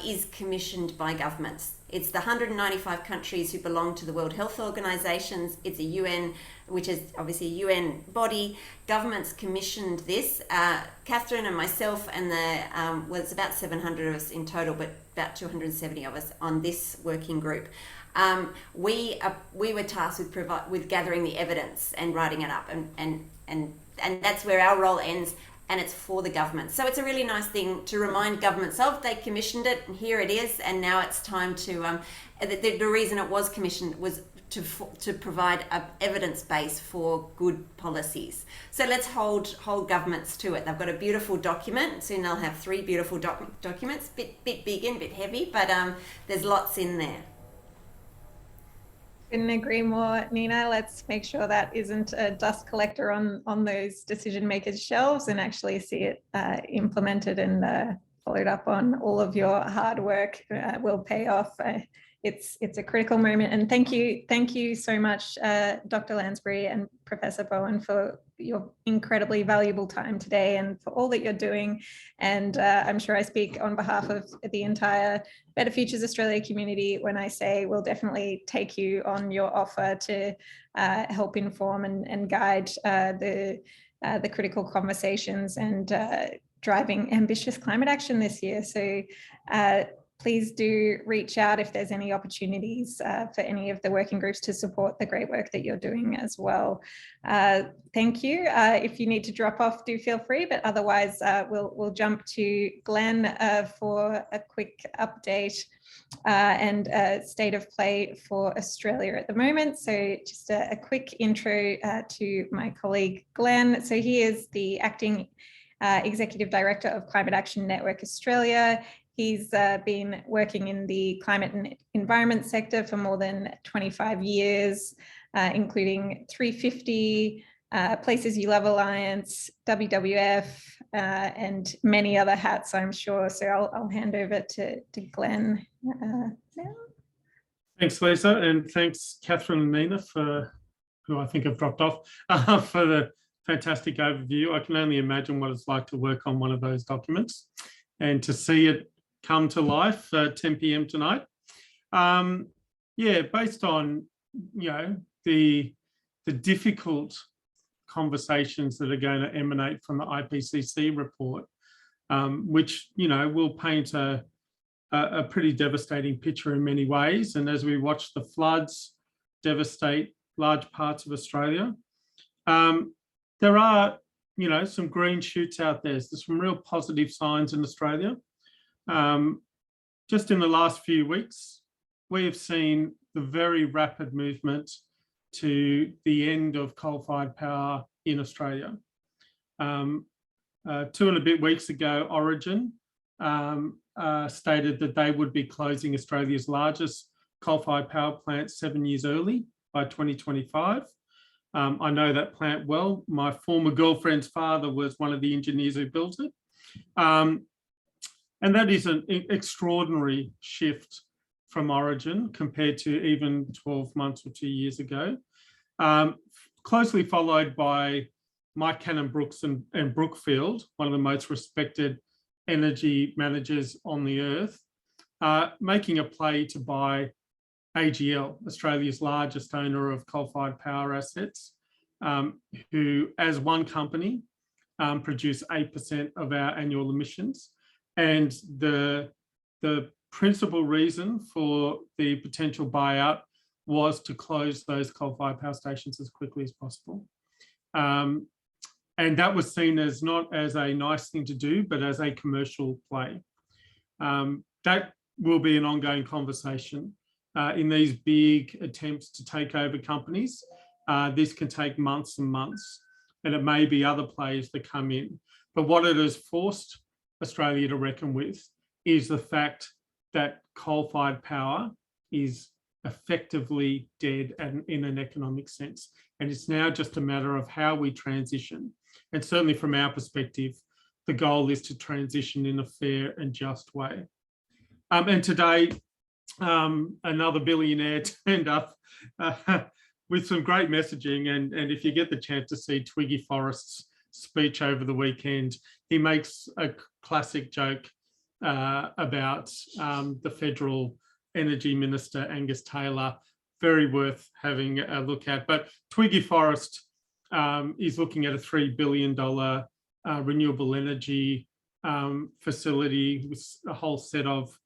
is commissioned by governments. It's the 195 countries who belong to the World Health Organizations. It's a UN, which is obviously a UN body. Governments commissioned this. Cathryn and myself and well, it's about 700 of us in total, but about 270 of us on this working group. We were tasked with gathering the evidence and writing it up, and that's where our role ends. And it's for the government. So it's a really nice thing to remind governments of. They commissioned it, and here it is, and now it's time to, the reason it was commissioned was to provide an evidence base for good policies. So let's hold governments to it. They've got a beautiful document. Soon they'll have 3 beautiful documents, bit big and bit heavy, but there's lots in there. Couldn't agree more, Nina. Let's make sure that isn't a dust collector on those decision makers' shelves, and actually see it implemented and followed up on. All of your hard work will pay off. It's a critical moment, and thank you so much, Dr. Lansbury and Professor Bowen, for your incredibly valuable time today and for all that you're doing. And I'm sure I speak on behalf of the entire Better Futures Australia community when I say we'll definitely take you on your offer to help inform and guide the critical conversations and driving ambitious climate action this year. So please do reach out if there's any opportunities for any of the working groups to support the great work that you're doing as well. Thank you. If you need to drop off, do feel free, but otherwise we'll jump to Glen for a quick update and state of play for Australia at the moment. So just a quick intro to my colleague Glen. So he is the Acting Executive Director of Climate Action Network Australia. He's been working in the climate and environment sector for more than 25 years, including 350, Places You Love Alliance, WWF, and many other hats, I'm sure. So I'll hand over to Glen now. Thanks, Lisa, and thanks, Cathryn and Nina, who I think have dropped off, for the fantastic overview. I can only imagine what it's like to work on one of those documents and to see it come to life at 10 p.m. tonight. Yeah, based on the difficult conversations that are going to emanate from the IPCC report, which will paint a pretty devastating picture in many ways. And as we watch the floods devastate large parts of Australia, there are some green shoots out there. There's some real positive signs in Australia. Just in the last few weeks, we have seen the very rapid movement to the end of coal-fired power in Australia. 2 and a bit weeks ago, Origin stated that they would be closing Australia's largest coal-fired power plant 7 years early by 2025. I know that plant well. My former girlfriend's father was one of the engineers who built it. And that is an extraordinary shift from origin compared to even 12 months or 2 years ago. Closely followed by Mike Cannon-Brookes and Brookfield, one of the most respected energy managers on the earth, making a play to buy AGL, Australia's largest owner of coal-fired power assets, who, as one company, produce 8% of our annual emissions. And the principal reason for the potential buyout was to close those coal-fired power stations as quickly as possible. And that was seen as not as a nice thing to do, but as a commercial play. That will be an ongoing conversation. In these big attempts to take over companies, this can take months and months, and it may be other players that come in. But what it has forced Australia to reckon with is the fact that coal-fired power is effectively dead and in an economic sense. And it's now just a matter of how we transition. And certainly from our perspective, the goal is to transition in a fair and just way. And today, another billionaire turned up with some great messaging. And if you get the chance to see Twiggy Forrest's speech over the weekend, he makes a classic joke about the Federal Energy Minister, Angus Taylor, very worth having a look at. But Twiggy Forrest is looking at a $3 billion renewable energy facility with a whole set of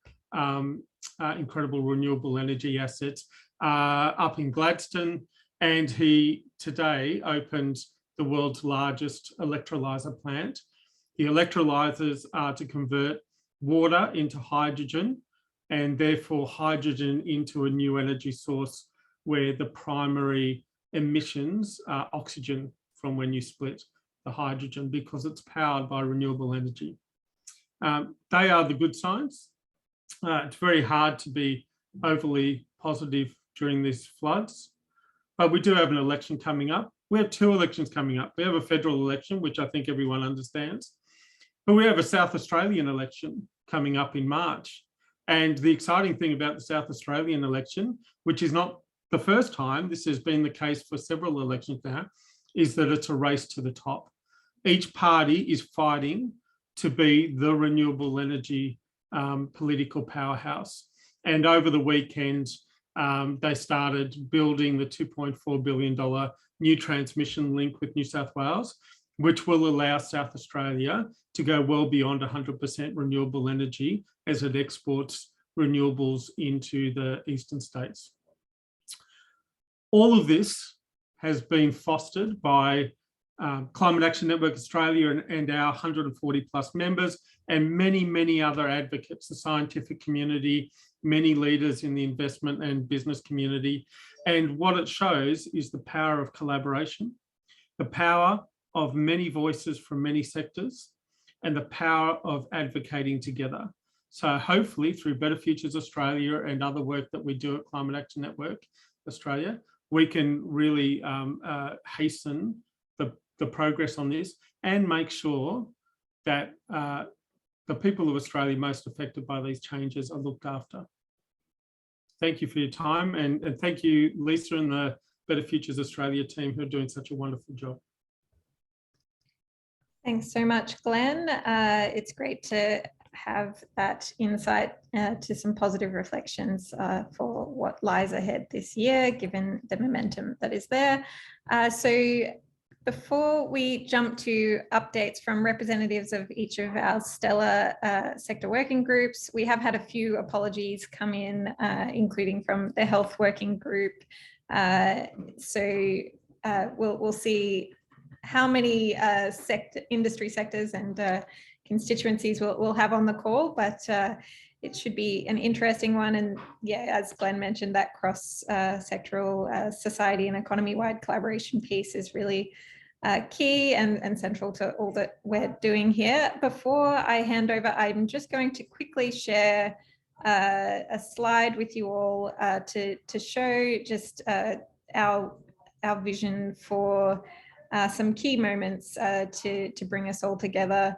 incredible renewable energy assets up in Gladstone. And he today opened the world's largest electrolyser plant. The electrolysers are to convert water into hydrogen, and therefore hydrogen into a new energy source where the primary emissions are oxygen from when you split the hydrogen, because it's powered by renewable energy. They are the good signs. It's very hard to be overly positive during these floods, but we do have an election coming up. We have two elections coming up. We have a federal election, which I think everyone understands, but we have a South Australian election coming up in March. And the exciting thing about the South Australian election, which is not the first time, this has been the case for several elections now, is that it's a race to the top. Each party is fighting to be the renewable energy political powerhouse. And over the weekend, they started building the $2.4 billion new transmission link with New South Wales, which will allow South Australia to go well beyond 100% renewable energy as it exports renewables into the eastern states. All of this has been fostered by Climate Action Network Australia and our 140 plus members, and many, many other advocates, the scientific community, many leaders in the investment and business community. And what it shows is the power of collaboration, the power of many voices from many sectors, and the power of advocating together. So hopefully through Better Futures Australia and other work that we do at Climate Action Network Australia, we can really hasten the progress on this and make sure that the people of Australia most affected by these changes are looked after. Thank you for your time, and thank you, Lisa and the Better Futures Australia team, who are doing such a wonderful job. Thanks so much, Glenn. It's great to have that insight to some positive reflections for what lies ahead this year, given the momentum that is there. So before we jump to updates from representatives of each of our stellar sector working groups, we have had a few apologies come in, including from the health working group. So we'll see how many industry sectors and constituencies we'll have on the call, but it should be an interesting one. And yeah, as Glenn mentioned, that cross-sectoral society and economy-wide collaboration piece is really key and central to all that we're doing here. Before I hand over, I'm just going to quickly share a slide with you all to show just our our vision for some key moments to bring us all together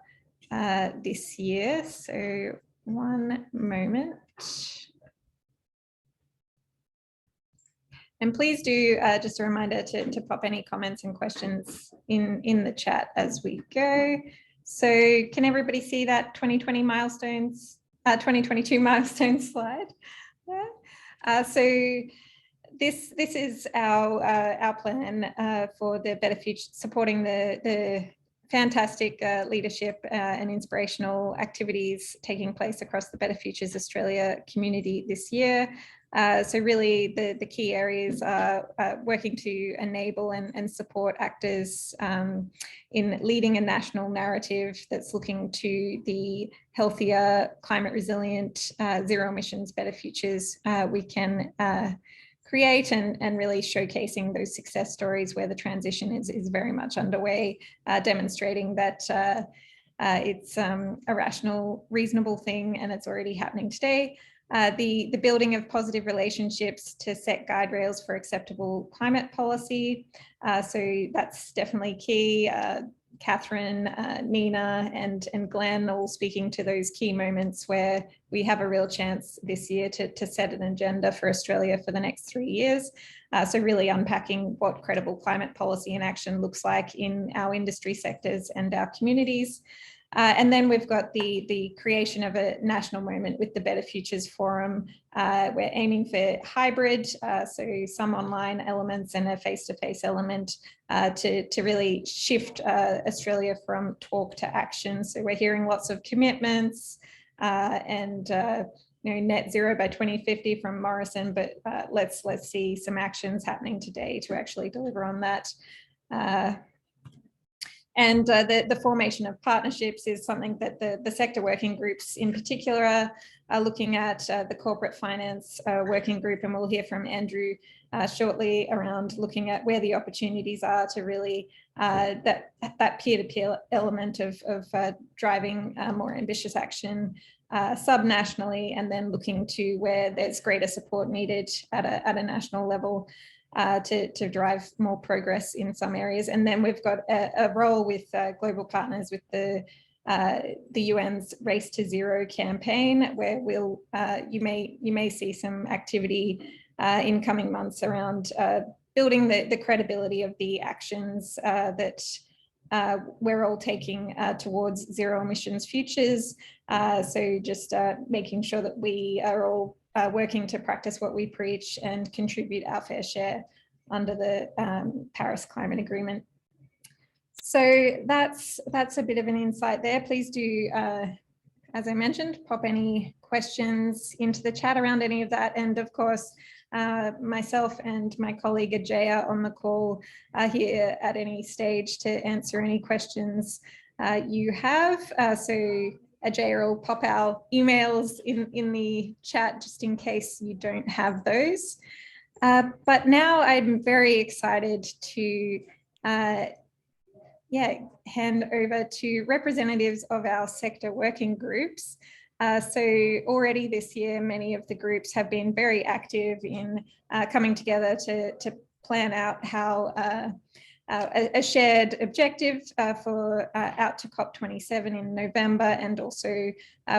this year. So one moment. And please do, just a reminder to pop any comments and questions in the chat as we go. So can everybody see that 2022 milestones slide? Yeah. So this is our plan for the Better Future, supporting the fantastic leadership and inspirational activities taking place across the Better Futures Australia community this year. So really the key areas are working to enable and support actors in leading a national narrative that's looking to the healthier, climate resilient, zero emissions, better futures we can create, and really showcasing those success stories where the transition is very much underway, demonstrating that it's a rational, reasonable thing and it's already happening today. The building of positive relationships to set guide rails for acceptable climate policy. So that's definitely key. Cathryn, Nina and Glen all speaking to those key moments where we have a real chance this year to set an agenda for Australia for the next 3 years. So really unpacking what credible climate policy and action looks like in our industry sectors and our communities. And then we've got the creation of a national moment with the Better Futures Forum. We're aiming for hybrid, so some online elements and a face-to-face element to really shift Australia from talk to action. So we're hearing lots of commitments and net zero by 2050 from Morrison, but let's see some actions happening today to actually deliver on that. And the formation of partnerships is something that the sector working groups in particular are looking at. The corporate finance working group, and we'll hear from Andrew shortly around looking at where the opportunities are to really that peer-to-peer element of driving more ambitious action subnationally, and then looking to where there's greater support needed at a national level. To drive more progress in some areas. And then we've got a role with global partners with the UN's Race to Zero campaign, where you may see some activity in coming months around building the credibility of the actions that we're all taking towards zero emissions futures. So just making sure that we are all working to practice what we preach and contribute our fair share under the Paris Climate Agreement. So that's a bit of an insight there. Please do, as I mentioned, pop any questions into the chat around any of that. And of course, myself and my colleague Ajay are on the call here at any stage to answer any questions you have. So Ajay will pop our emails in the chat just in case you don't have those. But now I'm very excited to hand over to representatives of our sector working groups. So already this year, many of the groups have been very active in coming together to plan out how a shared objective for out to COP27 in November, and also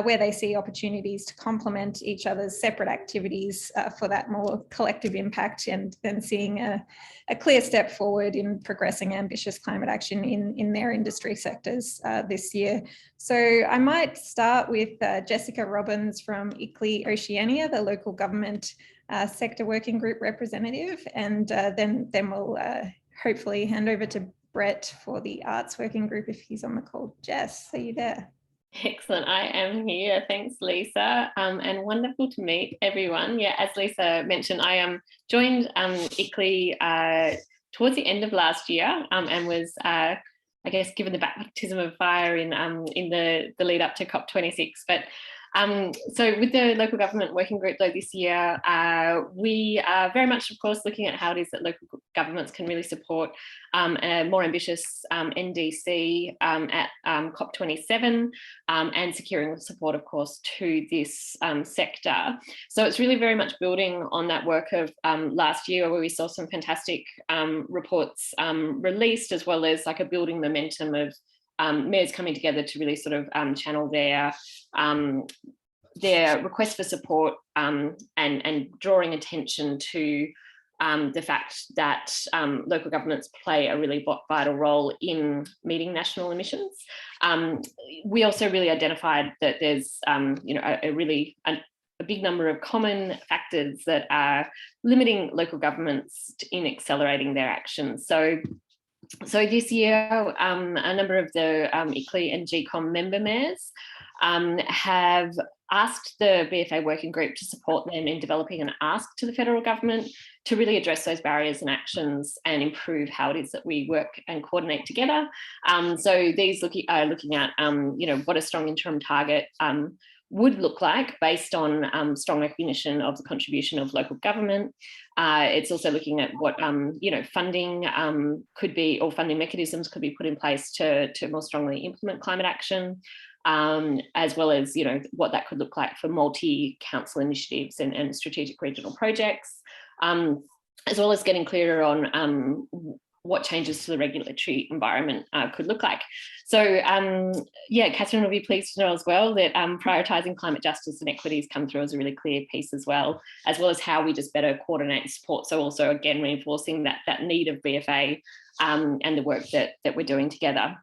where they see opportunities to complement each other's separate activities for that more collective impact, and then seeing a clear step forward in progressing ambitious climate action in their industry sectors this year. So I might start with Jessica Robbins from ICLEI Oceania, the local government sector working group representative, and then we'll hopefully hand over to Brett for the arts working group if he's on the call. Jess, are you there? Excellent, I am here. Thanks, Lisa, and wonderful to meet everyone. Yeah, as Lisa mentioned, I joined ICLEI towards the end of last year, and was, I guess, given the baptism of fire in the lead up to COP26. But So with the local government working group though this year, we are very much, of course, looking at how it is that local governments can really support a more ambitious NDC at COP27 and securing support, of course, to this sector. So it's really very much building on that work of last year, where we saw some fantastic reports released, as well as like a building momentum of mayors coming together to really sort of channel their request for support and drawing attention to the fact that local governments play a really vital role in meeting national emissions. We also really identified that there's a big number of common factors that are limiting local governments in accelerating their actions. So this year, a number of the ICLEI and GCOM member mayors have asked the BFA working group to support them in developing an ask to the federal government to really address those barriers and actions and improve how it is that we work and coordinate together. So these are looking at, what a strong interim target would look like based on strong recognition of the contribution of local government. It's also looking at what funding could be, or funding mechanisms could be put in place to more strongly implement climate action, as well as what that could look like for multi-council initiatives and strategic regional projects, as well as getting clearer on what changes to the regulatory environment could look like. So Cathryn will be pleased to know as well that prioritising climate justice and equities come through as a really clear piece as well as how we just better coordinate and support. So also again reinforcing that need of BFA and the work that we're doing together.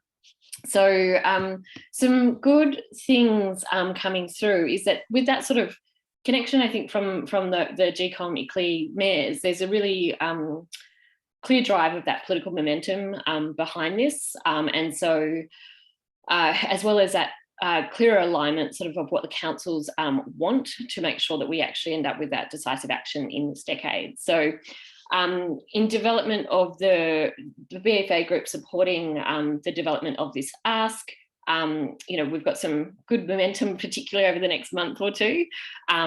So some good things coming through is that with that sort of connection, I think from the GCOM ICLEI mayors, there's a really clear drive of that political momentum behind this. And so as well as that clearer alignment sort of what the councils want to make sure that we actually end up with that decisive action in this decade. So in development of the BFA group supporting the development of this ask, we've got some good momentum, particularly over the next month or two,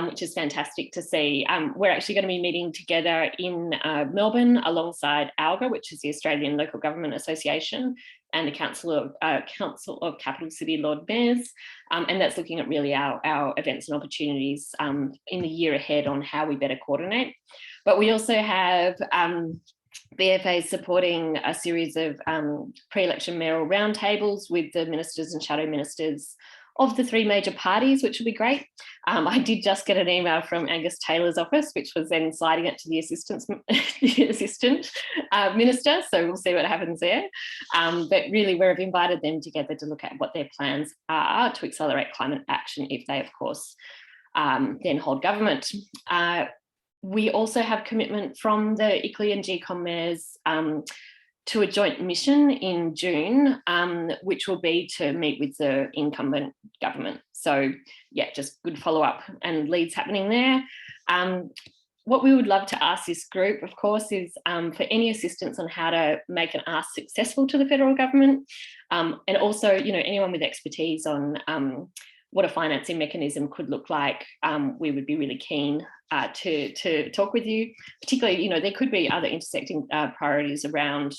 which is fantastic to see. We're actually going to be meeting together in Melbourne alongside ALGA, which is the Australian Local Government Association, and the Council of Capital City Lord Mayors, and that's looking at really our events and opportunities in the year ahead on how we better coordinate. But we also have BFA supporting a series of pre-election mayoral roundtables with the ministers and shadow ministers of the three major parties, which will be great. I did just get an email from Angus Taylor's office, which was then sliding it to the assistant minister, so we'll see what happens there. But really, we've invited them together to look at what their plans are to accelerate climate action if they, of course, then hold government. We also have commitment from the ICLEI and GCOM mayors to a joint mission in June, which will be to meet with the incumbent government. So just good follow-up and leads happening there. What we would love to ask this group, of course, is for any assistance on how to make an ask successful to the federal government, and also, anyone with expertise on what a financing mechanism could look like. We would be really keen to talk with you, particularly, there could be other intersecting priorities around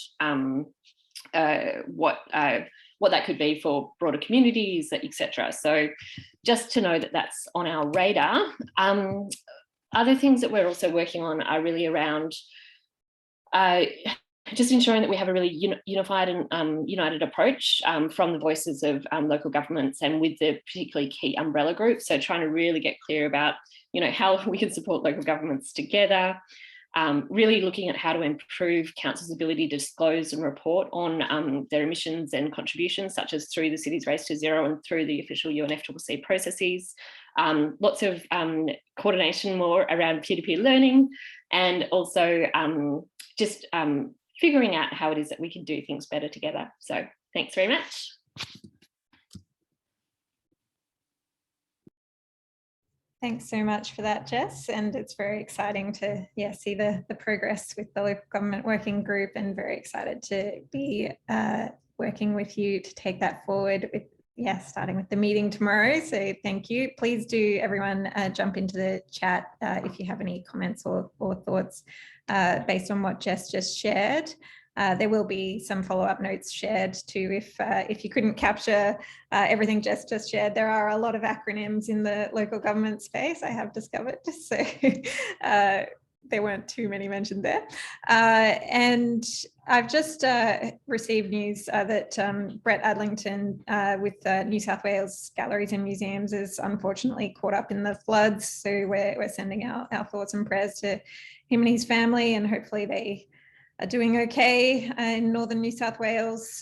what that could be for broader communities, etc. So just to know that that's on our radar. Other things that we're also working on are really around just ensuring that we have a really unified and united approach from the voices of local governments and with the particularly key umbrella groups. So trying to really get clear about, how we can support local governments together, really looking at how to improve council's ability to disclose and report on their emissions and contributions, such as through the Cities Race to Zero and through the official UNFCCC processes. Lots of coordination more around peer-to-peer learning, and also just figuring out how it is that we can do things better together. So thanks very much. Thanks so much for that, Jess. And it's very exciting to see the progress with the local government working group, and very excited to be working with you to take that forward with starting with the meeting tomorrow. So thank you. Please do, everyone, jump into the chat if you have any comments or thoughts based on what Jess just shared. There will be some follow-up notes shared too if you couldn't capture everything Jess just shared. There are a lot of acronyms in the local government space, I have discovered. So there weren't too many mentioned there. And I've just received news that Brett Adlington with New South Wales Galleries and Museums is unfortunately caught up in the floods. So we're sending our thoughts and prayers to him and his family, and hopefully they are doing okay in northern New South Wales.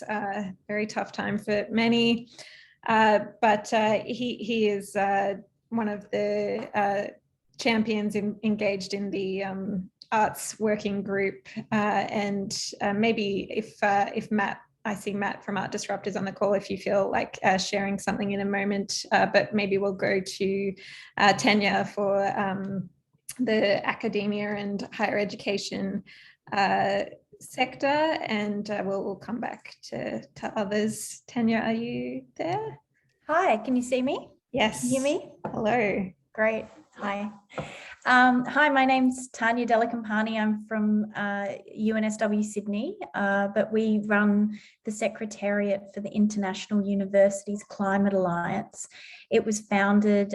Very tough time for many, but he is one of the champions engaged in the arts working group, and maybe if Matt, I see Matt from Art Disruptors on the call, if you feel like sharing something in a moment, but maybe we'll go to Tanya for the academia and higher education sector, and we'll come back to others. Tanya, are you there? Hi, can you see me? Yes. Can you hear me? Hello. Great. Hi. Hi, my name's Tanya Dellicompagni. I'm from UNSW Sydney, but we run the Secretariat for the International Universities Climate Alliance. It was founded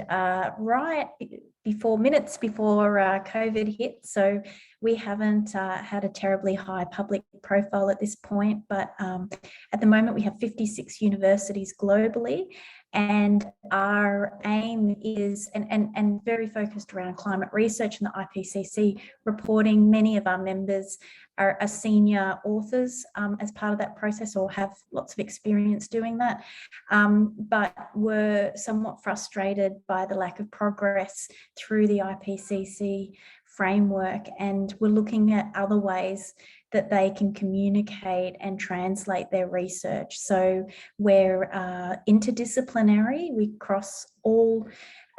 minutes before COVID hit, so we haven't had a terribly high public profile at this point, but at the moment we have 56 universities globally, and our aim is, and very focused around climate research and the IPCC reporting. Many of our members are senior authors as part of that process, or have lots of experience doing that, but were somewhat frustrated by the lack of progress through the IPCC framework, and we're looking at other ways that they can communicate and translate their research. So we're interdisciplinary, we cross all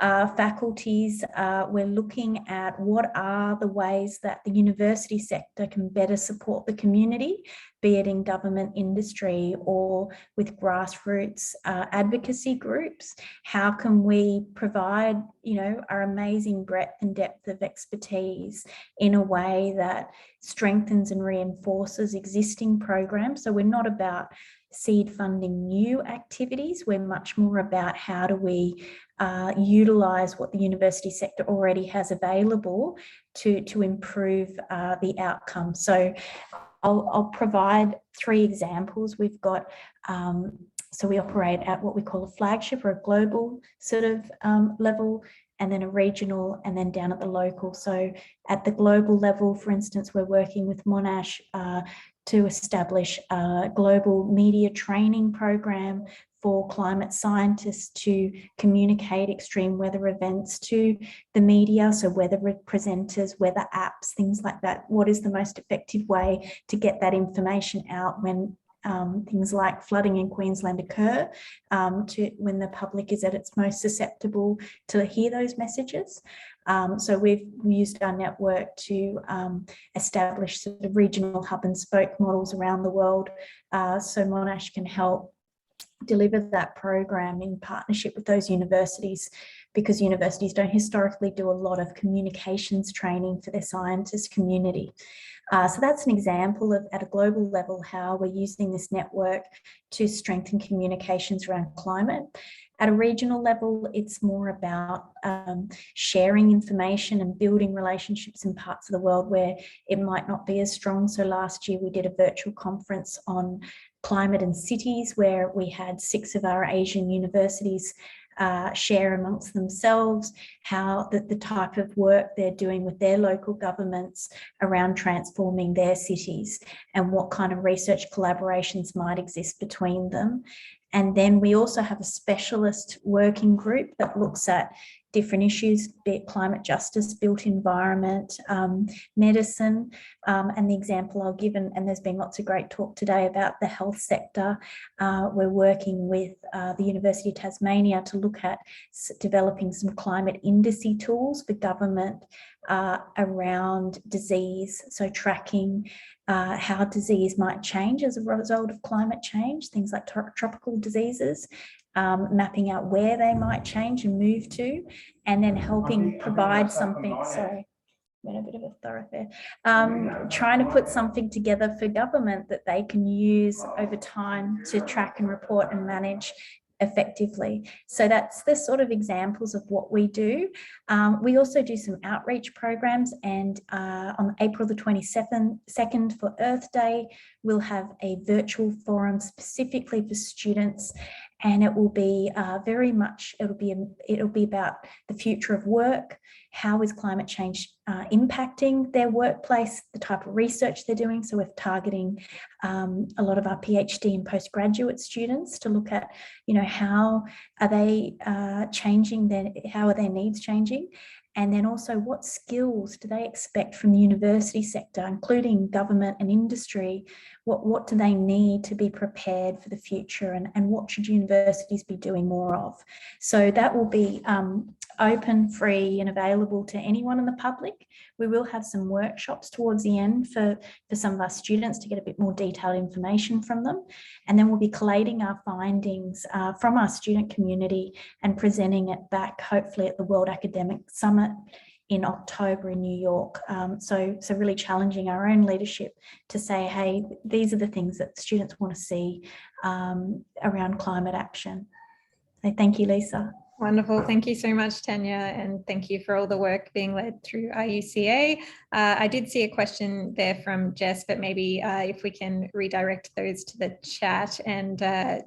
faculties. We're looking at what are the ways that the university sector can better support the community, be it in government, industry, or with grassroots advocacy groups. How can we provide, our amazing breadth and depth of expertise in a way that strengthens and reinforces existing programs? So we're not about seed funding new activities. We're much more about how do we utilise what the university sector already has available to improve the outcome. So I'll provide 3 examples. We've got, so we operate at what we call a flagship or a global sort of level, and then a regional, and then down at the local. So at the global level, for instance, we're working with Monash to establish a global media training program for climate scientists to communicate extreme weather events to the media. So weather presenters, weather apps, things like that. What is the most effective way to get that information out when things like flooding in Queensland occur, when the public is at its most susceptible to hear those messages. So we've used our network to establish sort of regional hub and spoke models around the world, so Monash can help deliver that program in partnership with those universities, because universities don't historically do a lot of communications training for their scientist community. So that's an example of, at a global level, how we're using this network to strengthen communications around climate. At a regional level, it's more about sharing information and building relationships in parts of the world where it might not be as strong. So last year we did a virtual conference on climate and cities, where we had 6 of our Asian universities share amongst themselves how the type of work they're doing with their local governments around transforming their cities, and what kind of research collaborations might exist between them. And then we also have a specialist working group that looks at different issues, be it climate justice, built environment, medicine, and the example I'll give, and there's been lots of great talk today about the health sector. We're working with the University of Tasmania to look at developing some climate indice tools for government around disease, so tracking how disease might change as a result of climate change, things like tropical diseases, mapping out where they might change and move to, and then helping provide something. Sorry, I'm a bit of a thoroughfare. Trying to put something together for government that they can use over time to track and report and manage effectively. So that's the sort of examples of what we do. We also do some outreach programs, and on April the 22nd for Earth Day, we'll have a virtual forum specifically for students, and it will be very much, it'll be about the future of work. How is climate change impacting their workplace, the type of research they're doing. So we're targeting a lot of our PhD and postgraduate students to look at, you know, how are they changing, how are their needs changing? And then also, what skills do they expect from the university sector, including government and industry? What do they need to be prepared for the future, and what should universities be doing more of? So that will be open, free and available to anyone in the public. We will have some workshops towards the end for some of our students to get a bit more detailed information from them. And then we'll be collating our findings from our student community and presenting it back, hopefully at the World Academic Summit in October in New York. So really challenging our own leadership to say, hey, these are the things that students want to see around climate action. So thank you, Lisa. Wonderful. Thank you so much, Tanya, and thank you for all the work being led through IUCA. I did see a question there from Jess, but maybe if we can redirect those to the chat. And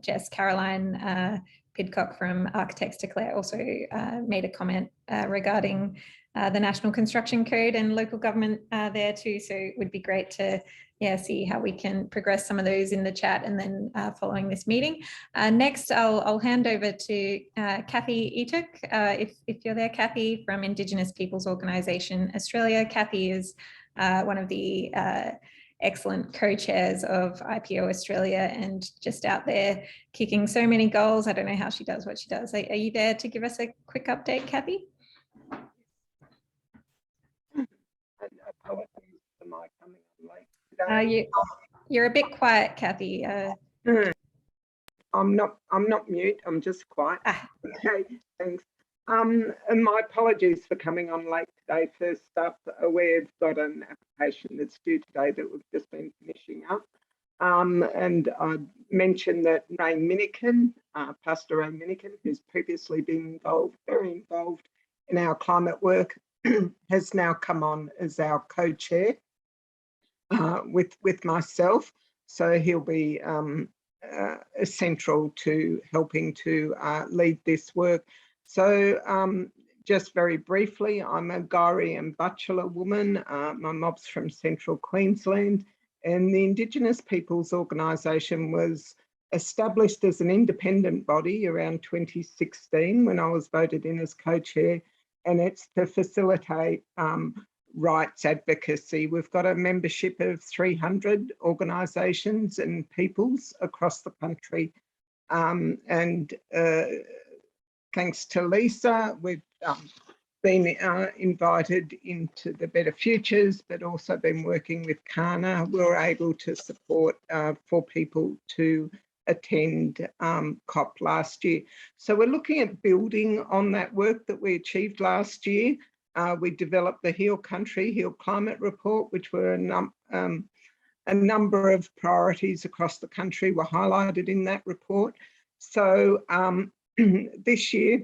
Jess, Caroline Pidcock from Architects Declare also made a comment regarding the National Construction Code and local government there too. So it would be great to see how we can progress some of those in the chat and then following this meeting. Next, I'll hand over to Cathy Eatock, if you're there, Cathy, from Indigenous Peoples Organisation Australia. Cathy is one of the excellent co-chairs of IPO Australia and just out there kicking so many goals. I don't know how she does what she does. Are you there to give us a quick update, Cathy? Apologies for my coming on late today. You're a bit quiet, Cathy. I'm not mute. I'm just quiet. Okay, thanks. And my apologies for coming on late today. First up, we've got an application that's due today that we've just been finishing up. And I mentioned that Ray Minikin, Pastor Ray Minikin, who's previously been very involved in our climate work, has now come on as our co-chair with myself. So he'll be essential to helping to lead this work. So just very briefly, I'm a Gowrie and Butchulla woman. My mob's from Central Queensland, and the Indigenous Peoples Organisation was established as an independent body around 2016 when I was voted in as co-chair, and it's to facilitate rights advocacy. We've got a membership of 300 organisations and peoples across the country, and thanks to Lisa, we've been invited into the Better Futures, but also been working with Kana. We were able to support 4 people to attend COP last year. So we're looking at building on that work that we achieved last year. We developed the Heal Country, Heal Climate report, which were a number of priorities across the country were highlighted in that report. So this year,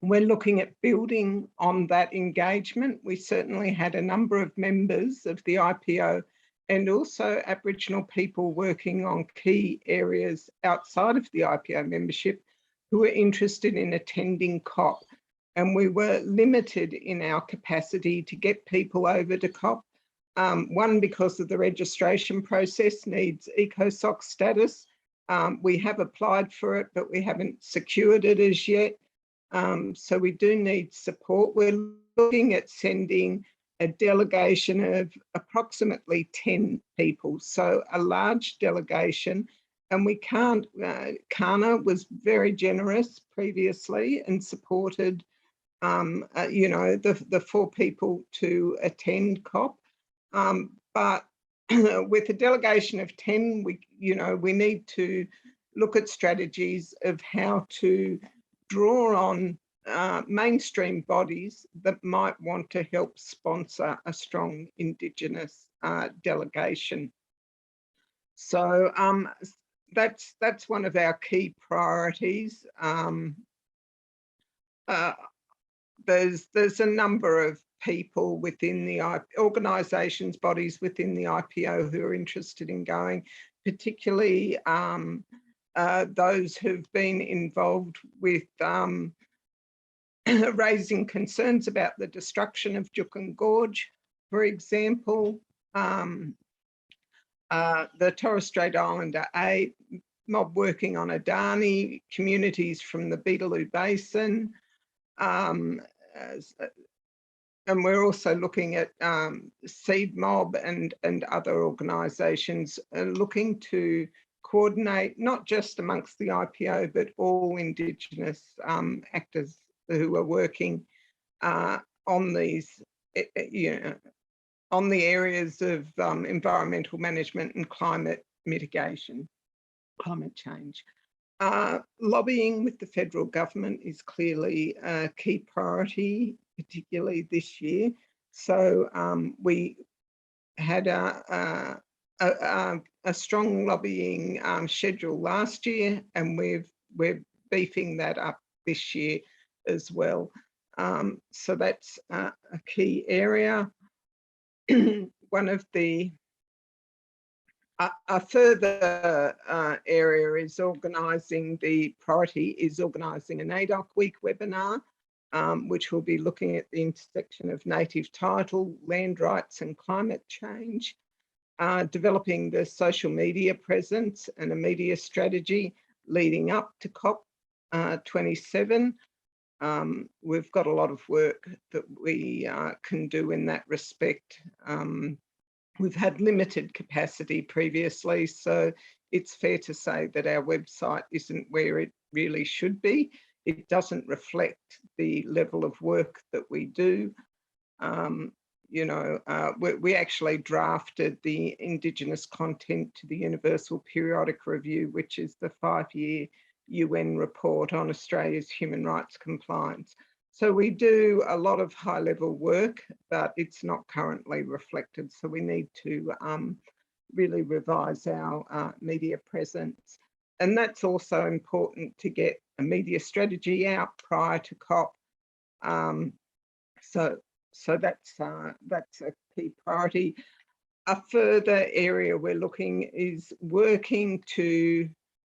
we're looking at building on that engagement. We certainly had a number of members of the IPO and also Aboriginal people working on key areas outside of the IPO membership who were interested in attending COP. And we were limited in our capacity to get people over to COP. One, because of the registration process needs ECOSOC status. We have applied for it, but we haven't secured it as yet. So we do need support. We're looking at sending a delegation of approximately 10 people, so a large delegation. And we can't, Kana was very generous previously and supported, you know, the 4 people to attend COP. But with a delegation of 10, we need to look at strategies of how to draw on mainstream bodies that might want to help sponsor a strong Indigenous delegation. So that's one of our key priorities. There's a number of people within the organisations, bodies within the IPO who are interested in going, particularly those who've been involved with raising concerns about the destruction of Juukan Gorge, for example, the Torres Strait Islander mob working on Adani, communities from the Beetaloo Basin, and we're also looking at Seed Mob and other organisations looking to coordinate, not just amongst the IPO, but all Indigenous actors who are working on these, on the areas of environmental management and climate mitigation, climate change. Lobbying with the federal government is clearly a key priority, particularly this year. So we had a strong lobbying schedule last year, and we're beefing that up this year as well. So that's a key area. One of the a further area is organising an ADOC Week webinar, which will be looking at the intersection of native title, land rights and climate change, developing the social media presence and a media strategy leading up to COP27. We've got a lot of work that we can do in that respect. We've had limited capacity previously, so it's fair to say that our website isn't where it really should be. It doesn't reflect the level of work that we do. We actually drafted the Indigenous content to the Universal Periodic Review, which is the 5-year UN report on Australia's human rights compliance. So we do a lot of high-level work, but it's not currently reflected. So we need to really revise our media presence. And that's also important to get a media strategy out prior to COP. So that's a key priority. A further area we're looking is working to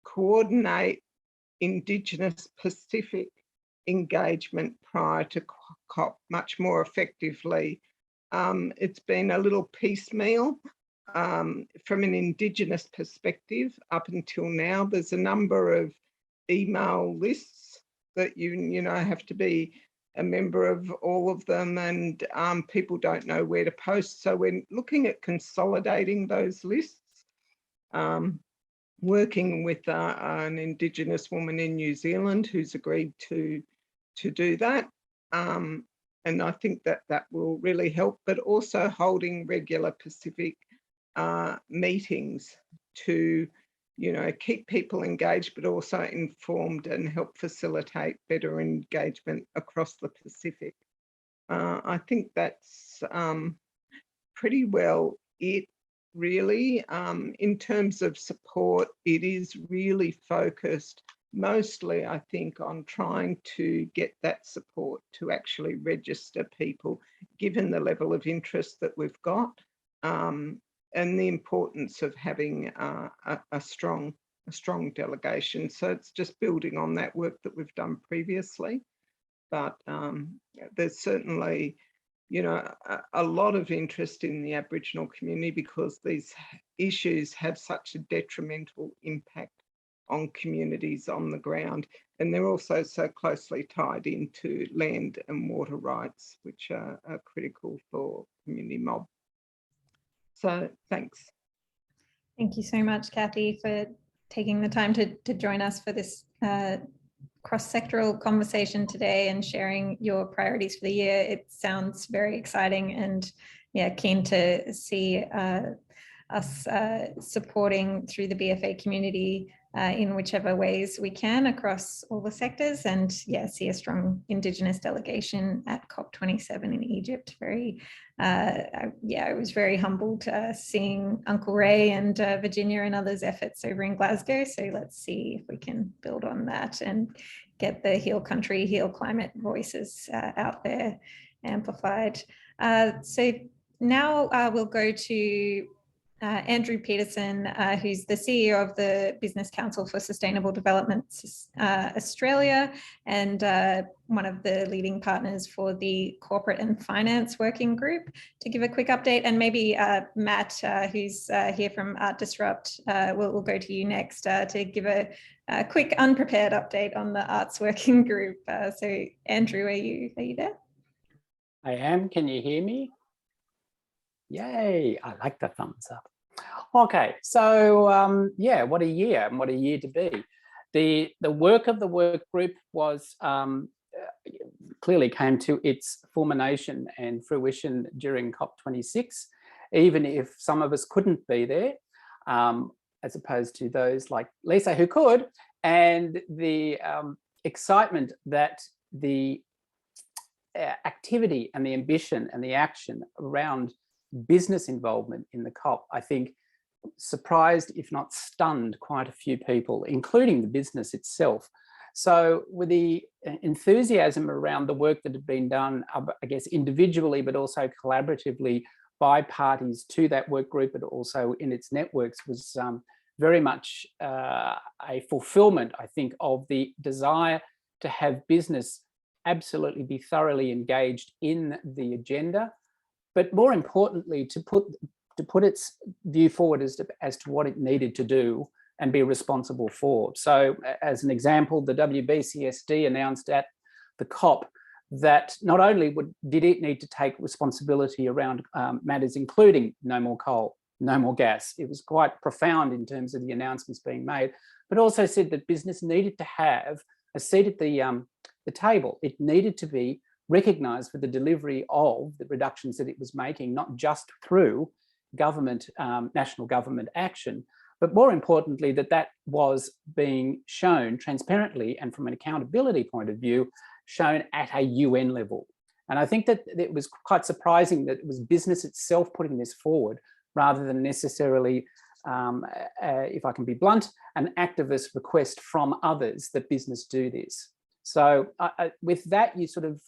coordinate Indigenous Pacific engagement prior to COP much more effectively. It's been a little piecemeal from an Indigenous perspective up until now. There's a number of email lists that you have to be a member of all of them, and people don't know where to post. So we're looking at consolidating those lists. Working with an Indigenous woman in New Zealand who's agreed to do that. And I think that will really help, but also holding regular Pacific meetings to, keep people engaged, but also informed and help facilitate better engagement across the Pacific. I think that's pretty well it. Really, in terms of support, it is really focused mostly, I think, on trying to get that support to actually register people, given the level of interest that we've got, and the importance of having a strong delegation. So it's just building on that work that we've done previously. But there's certainly a lot of interest in the Aboriginal community because these issues have such a detrimental impact on communities on the ground. And they're also so closely tied into land and water rights, which are critical for community mob. So thanks. Thank you so much, Kathy, for taking the time to join us for this cross-sectoral conversation today and sharing your priorities for the year. It sounds very exciting, and keen to see us supporting through the BFA community in whichever ways we can across all the sectors, and yeah, see a strong Indigenous delegation at COP27 in Egypt. I was very humbled seeing Uncle Ray and Virginia and others' efforts over in Glasgow. So let's see if we can build on that and get the Heal Country, Heal Climate voices out there amplified. So now we'll go to Andrew Petersen, who's the CEO of the Business Council for Sustainable Development Australia, and one of the leading partners for the Corporate and Finance Working Group, to give a quick update. And maybe Matt, who's here from Art Disrupt, we'll go to you next to give a quick unprepared update on the Arts Working Group. So Andrew, are you there? I am. Can you hear me? Yay, I like the thumbs up. Okay, so yeah, what a year, and what a year to be. The work of the work group was clearly came to its fulmination and fruition during COP26, even if some of us couldn't be there, as opposed to those like Lisa who could, and the excitement that the activity and the ambition and the action around business involvement in the COP, I think, surprised, if not stunned, quite a few people, including the business itself. So with the enthusiasm around the work that had been done, I guess, individually, but also collaboratively by parties to that work group, but also in its networks, was very much a fulfillment, I think, of the desire to have business absolutely be thoroughly engaged in the agenda, but more importantly, to put its view forward as to what it needed to do and be responsible for. So as an example, the WBCSD announced at the COP that not only did it need to take responsibility around matters including no more coal, no more gas. It was quite profound in terms of the announcements being made, but also said that business needed to have a seat at the table. It needed to be recognised for the delivery of the reductions that it was making, not just through government, national government action, but more importantly, that was being shown transparently and from an accountability point of view, shown at a UN level. And I think that it was quite surprising that it was business itself putting this forward rather than necessarily, if I can be blunt, an activist request from others that business do this. So with that, you sort of,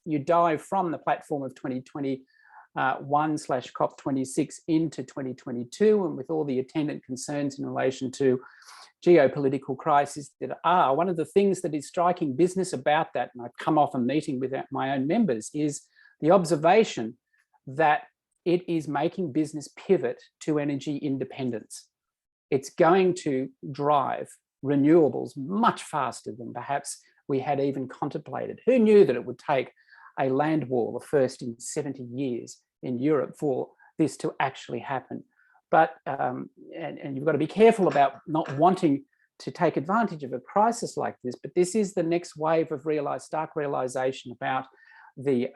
you dive from the platform of 2021/COP26 into 2022, and with all the attendant concerns in relation to geopolitical crisis that are, one of the things that is striking business about that, and I've come off a meeting with my own members, is the observation that it is making business pivot to energy independence. It's going to drive renewables much faster than perhaps we had even contemplated. Who knew that it would take a land war, the first in 70 years in Europe, for this to actually happen? But, and you've got to be careful about not wanting to take advantage of a crisis like this, but this is the next wave of stark realization about the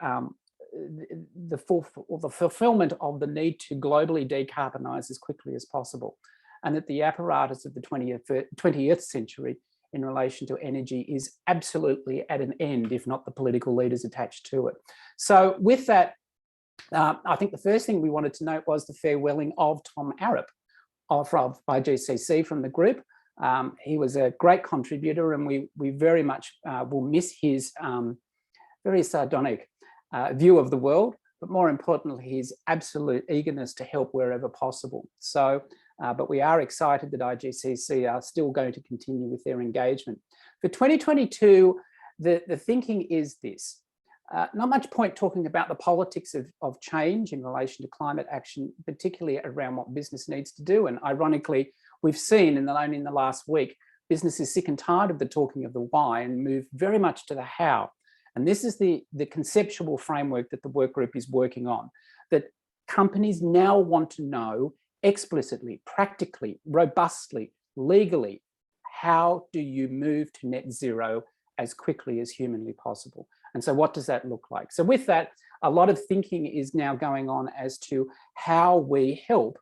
fulfillment of the need to globally decarbonize as quickly as possible, and that the apparatus of the 20th century in relation to energy is absolutely at an end, if not the political leaders attached to it. So with that, I think the first thing we wanted to note was the farewelling of Tom Arup by GCC from the group. He was a great contributor, and we very much will miss his very sardonic view of the world, but more importantly, his absolute eagerness to help wherever possible. So, but we are excited that IGCC are still going to continue with their engagement. For 2022, the thinking is this. Not much point talking about the politics of change in relation to climate action, particularly around what business needs to do. And ironically, we've seen only in the last week, business is sick and tired of the talking of the why and move very much to the how. And this is the conceptual framework that the work group is working on, that companies now want to know explicitly, practically, robustly, legally, how do you move to net zero as quickly as humanly possible? And so what does that look like? So with that, a lot of thinking is now going on as to how we help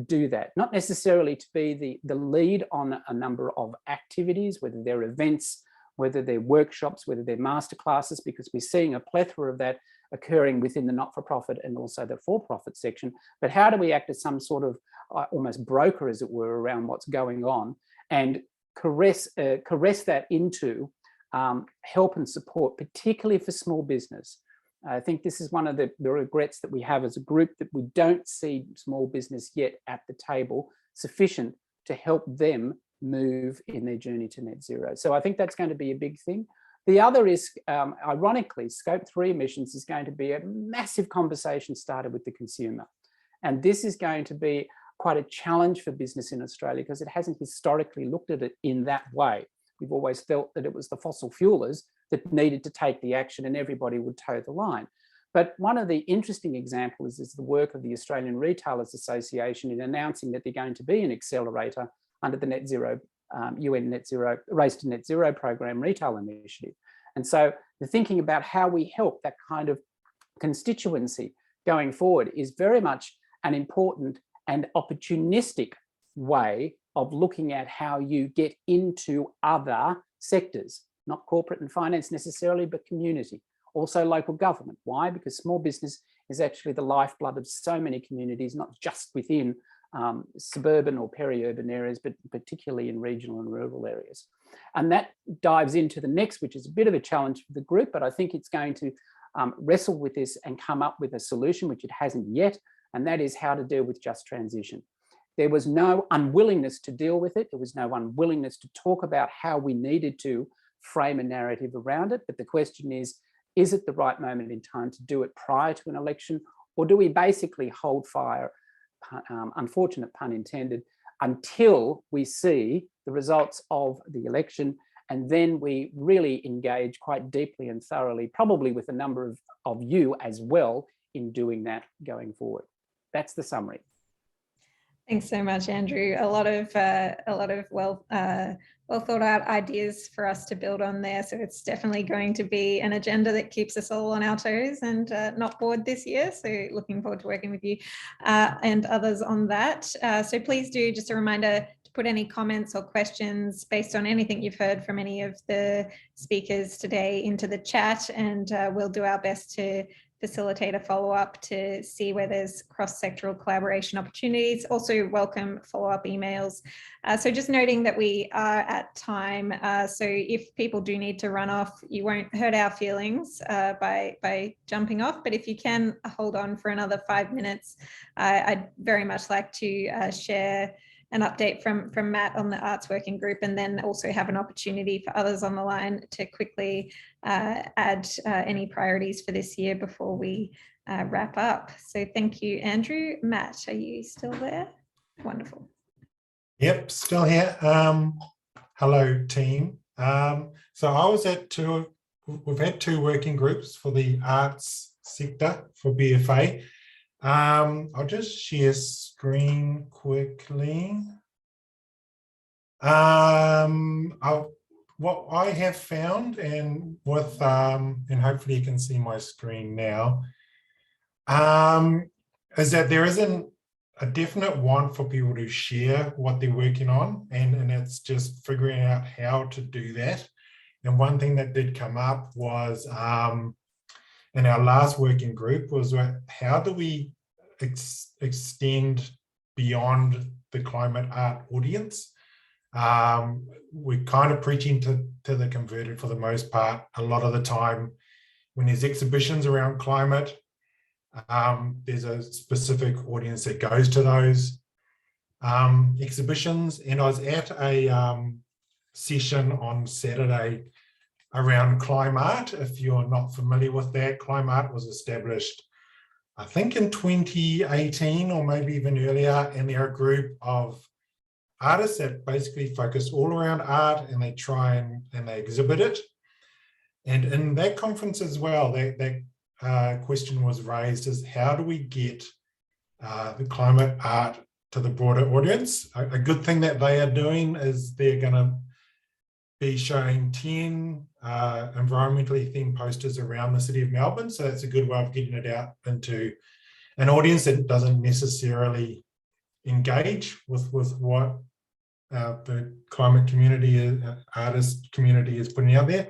do that. Not necessarily to be the lead on a number of activities, whether they're events, whether they're workshops, whether they're masterclasses, because we're seeing a plethora of that occurring within the not-for-profit and also the for-profit section. But how do we act as some sort of almost broker, as it were, around what's going on, and caress that into help and support, particularly for small business. I think this is one of the regrets that we have as a group, that we don't see small business yet at the table sufficient to help them move in their journey to net zero. So I think that's going to be a big thing. The other is, ironically, Scope 3 emissions is going to be a massive conversation started with the consumer. And this is going to be quite a challenge for business in Australia, because it hasn't historically looked at it in that way. We've always felt that it was the fossil fuelers that needed to take the action and everybody would toe the line. But one of the interesting examples is the work of the Australian Retailers Association in announcing that they're going to be an accelerator under the net zero, UN net zero, Race to Net Zero program retail initiative. And so the thinking about how we help that kind of constituency going forward is very much an important and opportunistic way of looking at how you get into other sectors, not corporate and finance necessarily, but community, also local government. Why? Because small business is actually the lifeblood of so many communities, not just within suburban or peri-urban areas, but particularly in regional and rural areas. And that dives into the next, which is a bit of a challenge for the group, but I think it's going to wrestle with this and come up with a solution, which it hasn't yet, and that is how to deal with just transition. There was no unwillingness to deal with it. There was no unwillingness to talk about how we needed to frame a narrative around it. But the question is it the right moment in time to do it prior to an election? Or do we basically hold fire, unfortunate pun intended, until we see the results of the election, and then we really engage quite deeply and thoroughly, probably with a number of you as well, in doing that going forward. That's the summary. Thanks so much, Andrew. A lot of well thought out ideas for us to build on there. So it's definitely going to be an agenda that keeps us all on our toes and not bored this year. So looking forward to working with you and others on that. So please do, just a reminder, to put any comments or questions based on anything you've heard from any of the speakers today into the chat, and we'll do our best to facilitate a follow-up to see where there's cross-sectoral collaboration opportunities. Also welcome follow-up emails. So just noting that we are at time. So if people do need to run off, you won't hurt our feelings by jumping off, but if you can hold on for another 5 minutes, I'd very much like to share an update from Matt on the Arts Working Group, and then also have an opportunity for others on the line to quickly add any priorities for this year before we wrap up. So thank you, Andrew. Matt, are you still there? Wonderful. Yep, still here. Hello, team. So I was at we've had two working groups for the arts sector for BFA. I'll just share screen quickly. What I have found, and with and hopefully you can see my screen now, is that there isn't a definite want for people to share what they're working on, and it's just figuring out how to do that. And one thing that did come up was in our last working group was how do we extend beyond the climate art audience? We're kind of preaching to the converted for the most part. A lot of the time when there's exhibitions around climate, there's a specific audience that goes to those exhibitions. And I was at a session on Saturday around Climate. If you're not familiar with that, Climate was established, I think, in 2018 or maybe even earlier, and they're a group of artists that basically focus all around art, and they try and they exhibit it. And in that conference as well, that question was raised, is how do we get the climate art to the broader audience? A good thing that they are doing is they're going to be showing 10 environmentally themed posters around the city of Melbourne. So that's a good way of getting it out into an audience that doesn't necessarily engage with what the climate community, artist community is putting out there.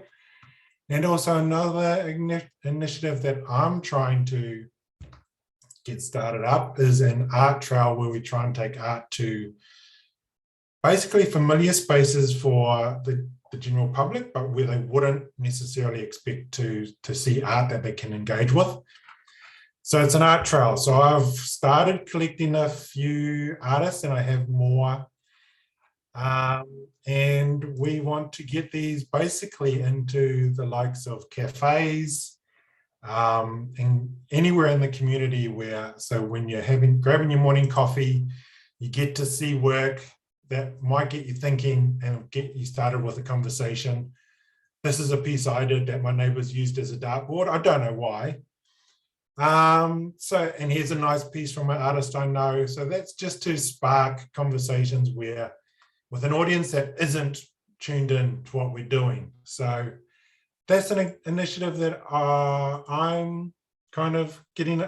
And also another initiative that I'm trying to get started up is an art trail where we try and take art to basically familiar spaces for the general public, but where they wouldn't necessarily expect to see art that they can engage with. So it's an art trail. So I've started collecting a few artists and I have more. And we want to get these basically into the likes of cafes and anywhere in the community where, so when you're grabbing your morning coffee, you get to see work that might get you thinking and get you started with a conversation. This is a piece I did that my neighbors used as a dartboard. I don't know why. And here's a nice piece from an artist I know. So that's just to spark conversations where, with an audience that isn't tuned in to what we're doing. So that's an initiative that I'm kind of getting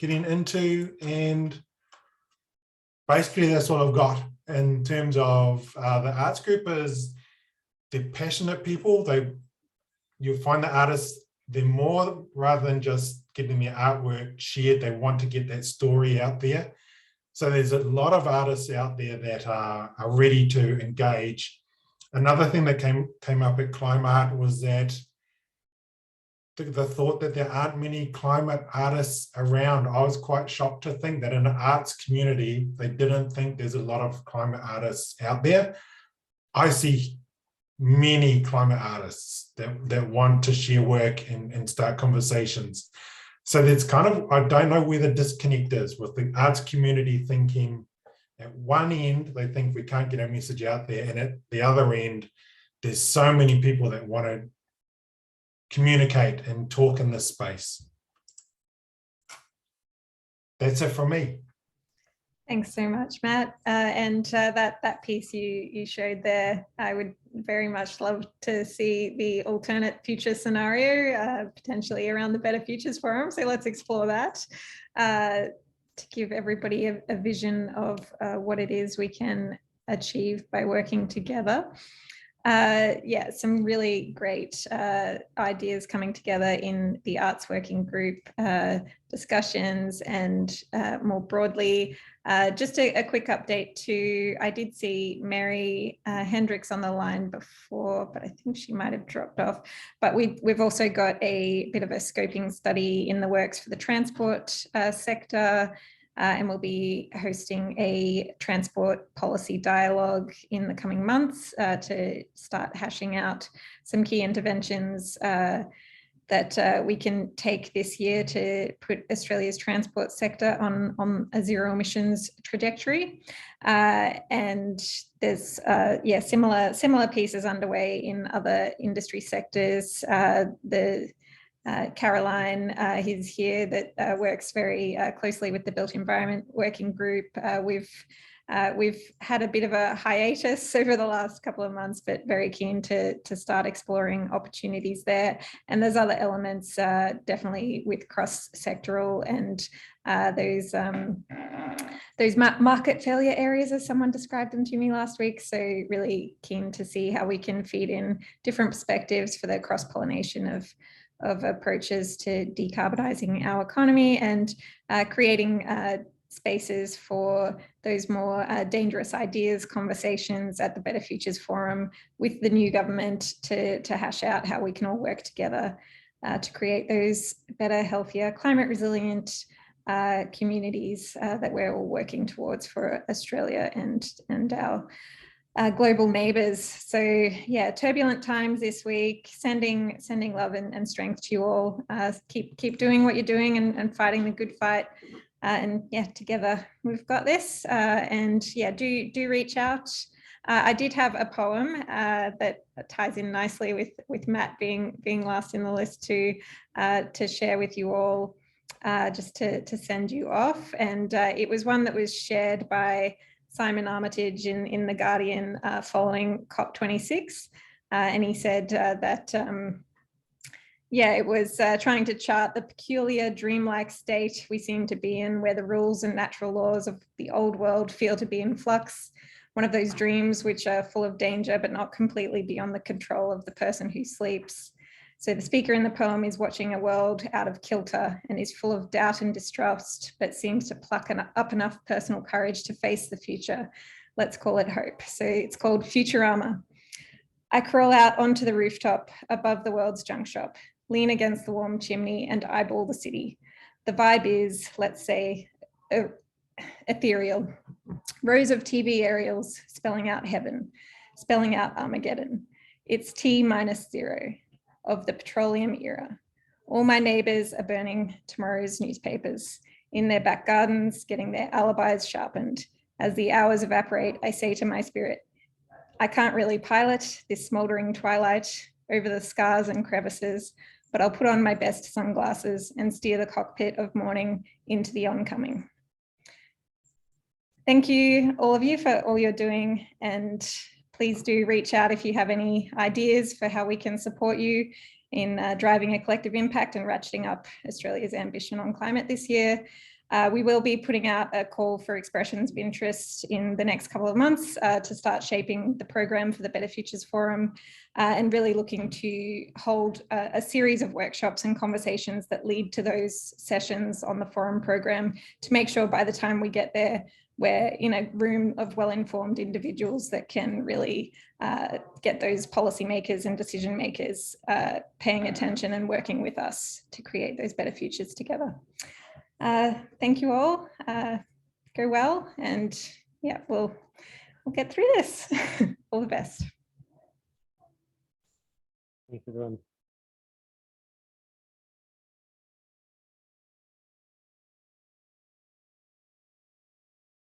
into, and basically that's all I've got in terms of the arts group. Is they're passionate people. You'll find the artists, they're more, rather than just getting their artwork shared, they want to get that story out there. So there's a lot of artists out there that are ready to engage. Another thing that came up at Climate was that the thought that there aren't many climate artists around. I was quite shocked to think that in the arts community, they didn't think there's a lot of climate artists out there. I see many climate artists that want to share work and start conversations. So there's kind of, I don't know where the disconnect is with the arts community thinking at one end, they think we can't get our message out there. And at the other end, there's so many people that want to communicate and talk in this space. That's it from me. Thanks so much, Matt. That piece you showed there, I would very much love to see the alternate future scenario, potentially around the Better Futures Forum. So let's explore that to give everybody a vision of what it is we can achieve by working together. Yeah, some really great ideas coming together in the Arts Working Group discussions, and more broadly, just a quick update too. I did see Mary Hendricks on the line before, but I think she might have dropped off. But we've also got a bit of a scoping study in the works for the transport sector. And we'll be hosting a transport policy dialogue in the coming months to start hashing out some key interventions that we can take this year to put Australia's transport sector on a zero emissions trajectory. And there's similar pieces underway in other industry sectors. Caroline is here that works very closely with the Built Environment Working Group. We've had a bit of a hiatus over the last couple of months, but very keen to start exploring opportunities there. And there's other elements definitely with cross-sectoral and those market failure areas, as someone described them to me last week. So really keen to see how we can feed in different perspectives for the cross-pollination of approaches to decarbonising our economy and creating spaces for those more dangerous ideas, conversations at the Better Futures Forum with the new government to hash out how we can all work together to create those better, healthier, climate resilient communities that we're all working towards for Australia and our global neighbours. So yeah, turbulent times this week, sending love and strength to you all. Keep doing what you're doing and fighting the good fight. And yeah, together we've got this. And yeah, do reach out. I did have a poem that ties in nicely with Matt being last in the list to share with you all, just to send you off. And it was one that was shared by Simon Armitage in The Guardian following COP26. And he said that Yeah, it was trying to chart the peculiar dreamlike state we seem to be in, where the rules and natural laws of the old world feel to be in flux. One of those dreams which are full of danger, but not completely beyond the control of the person who sleeps. So the speaker in the poem is watching a world out of kilter and is full of doubt and distrust, but seems to pluck up enough personal courage to face the future. Let's call it hope. So it's called Futurama. I crawl out onto the rooftop above the world's junk shop, lean against the warm chimney and eyeball the city. The vibe is, let's say, ethereal. Rows of TV aerials spelling out heaven, spelling out Armageddon. It's T-0 of the petroleum era. All my neighbors are burning tomorrow's newspapers in their back gardens, getting their alibis sharpened. As the hours evaporate, I say to my spirit, I can't really pilot this smoldering twilight over the scars and crevices, but I'll put on my best sunglasses and steer the cockpit of morning into the oncoming. Thank you, all of you, for all you're doing, and please do reach out if you have any ideas for how we can support you in driving a collective impact and ratcheting up Australia's ambition on climate this year. We will be putting out a call for expressions of interest in the next couple of months to start shaping the program for the Better Futures Forum and really looking to hold a series of workshops and conversations that lead to those sessions on the forum program to make sure by the time we get there, we're in a room of well-informed individuals that can really get those policymakers and decision makers paying attention and working with us to create those better futures together. Thank you all. Go well, and yeah, we'll get through this. All the best. Thank you, everyone.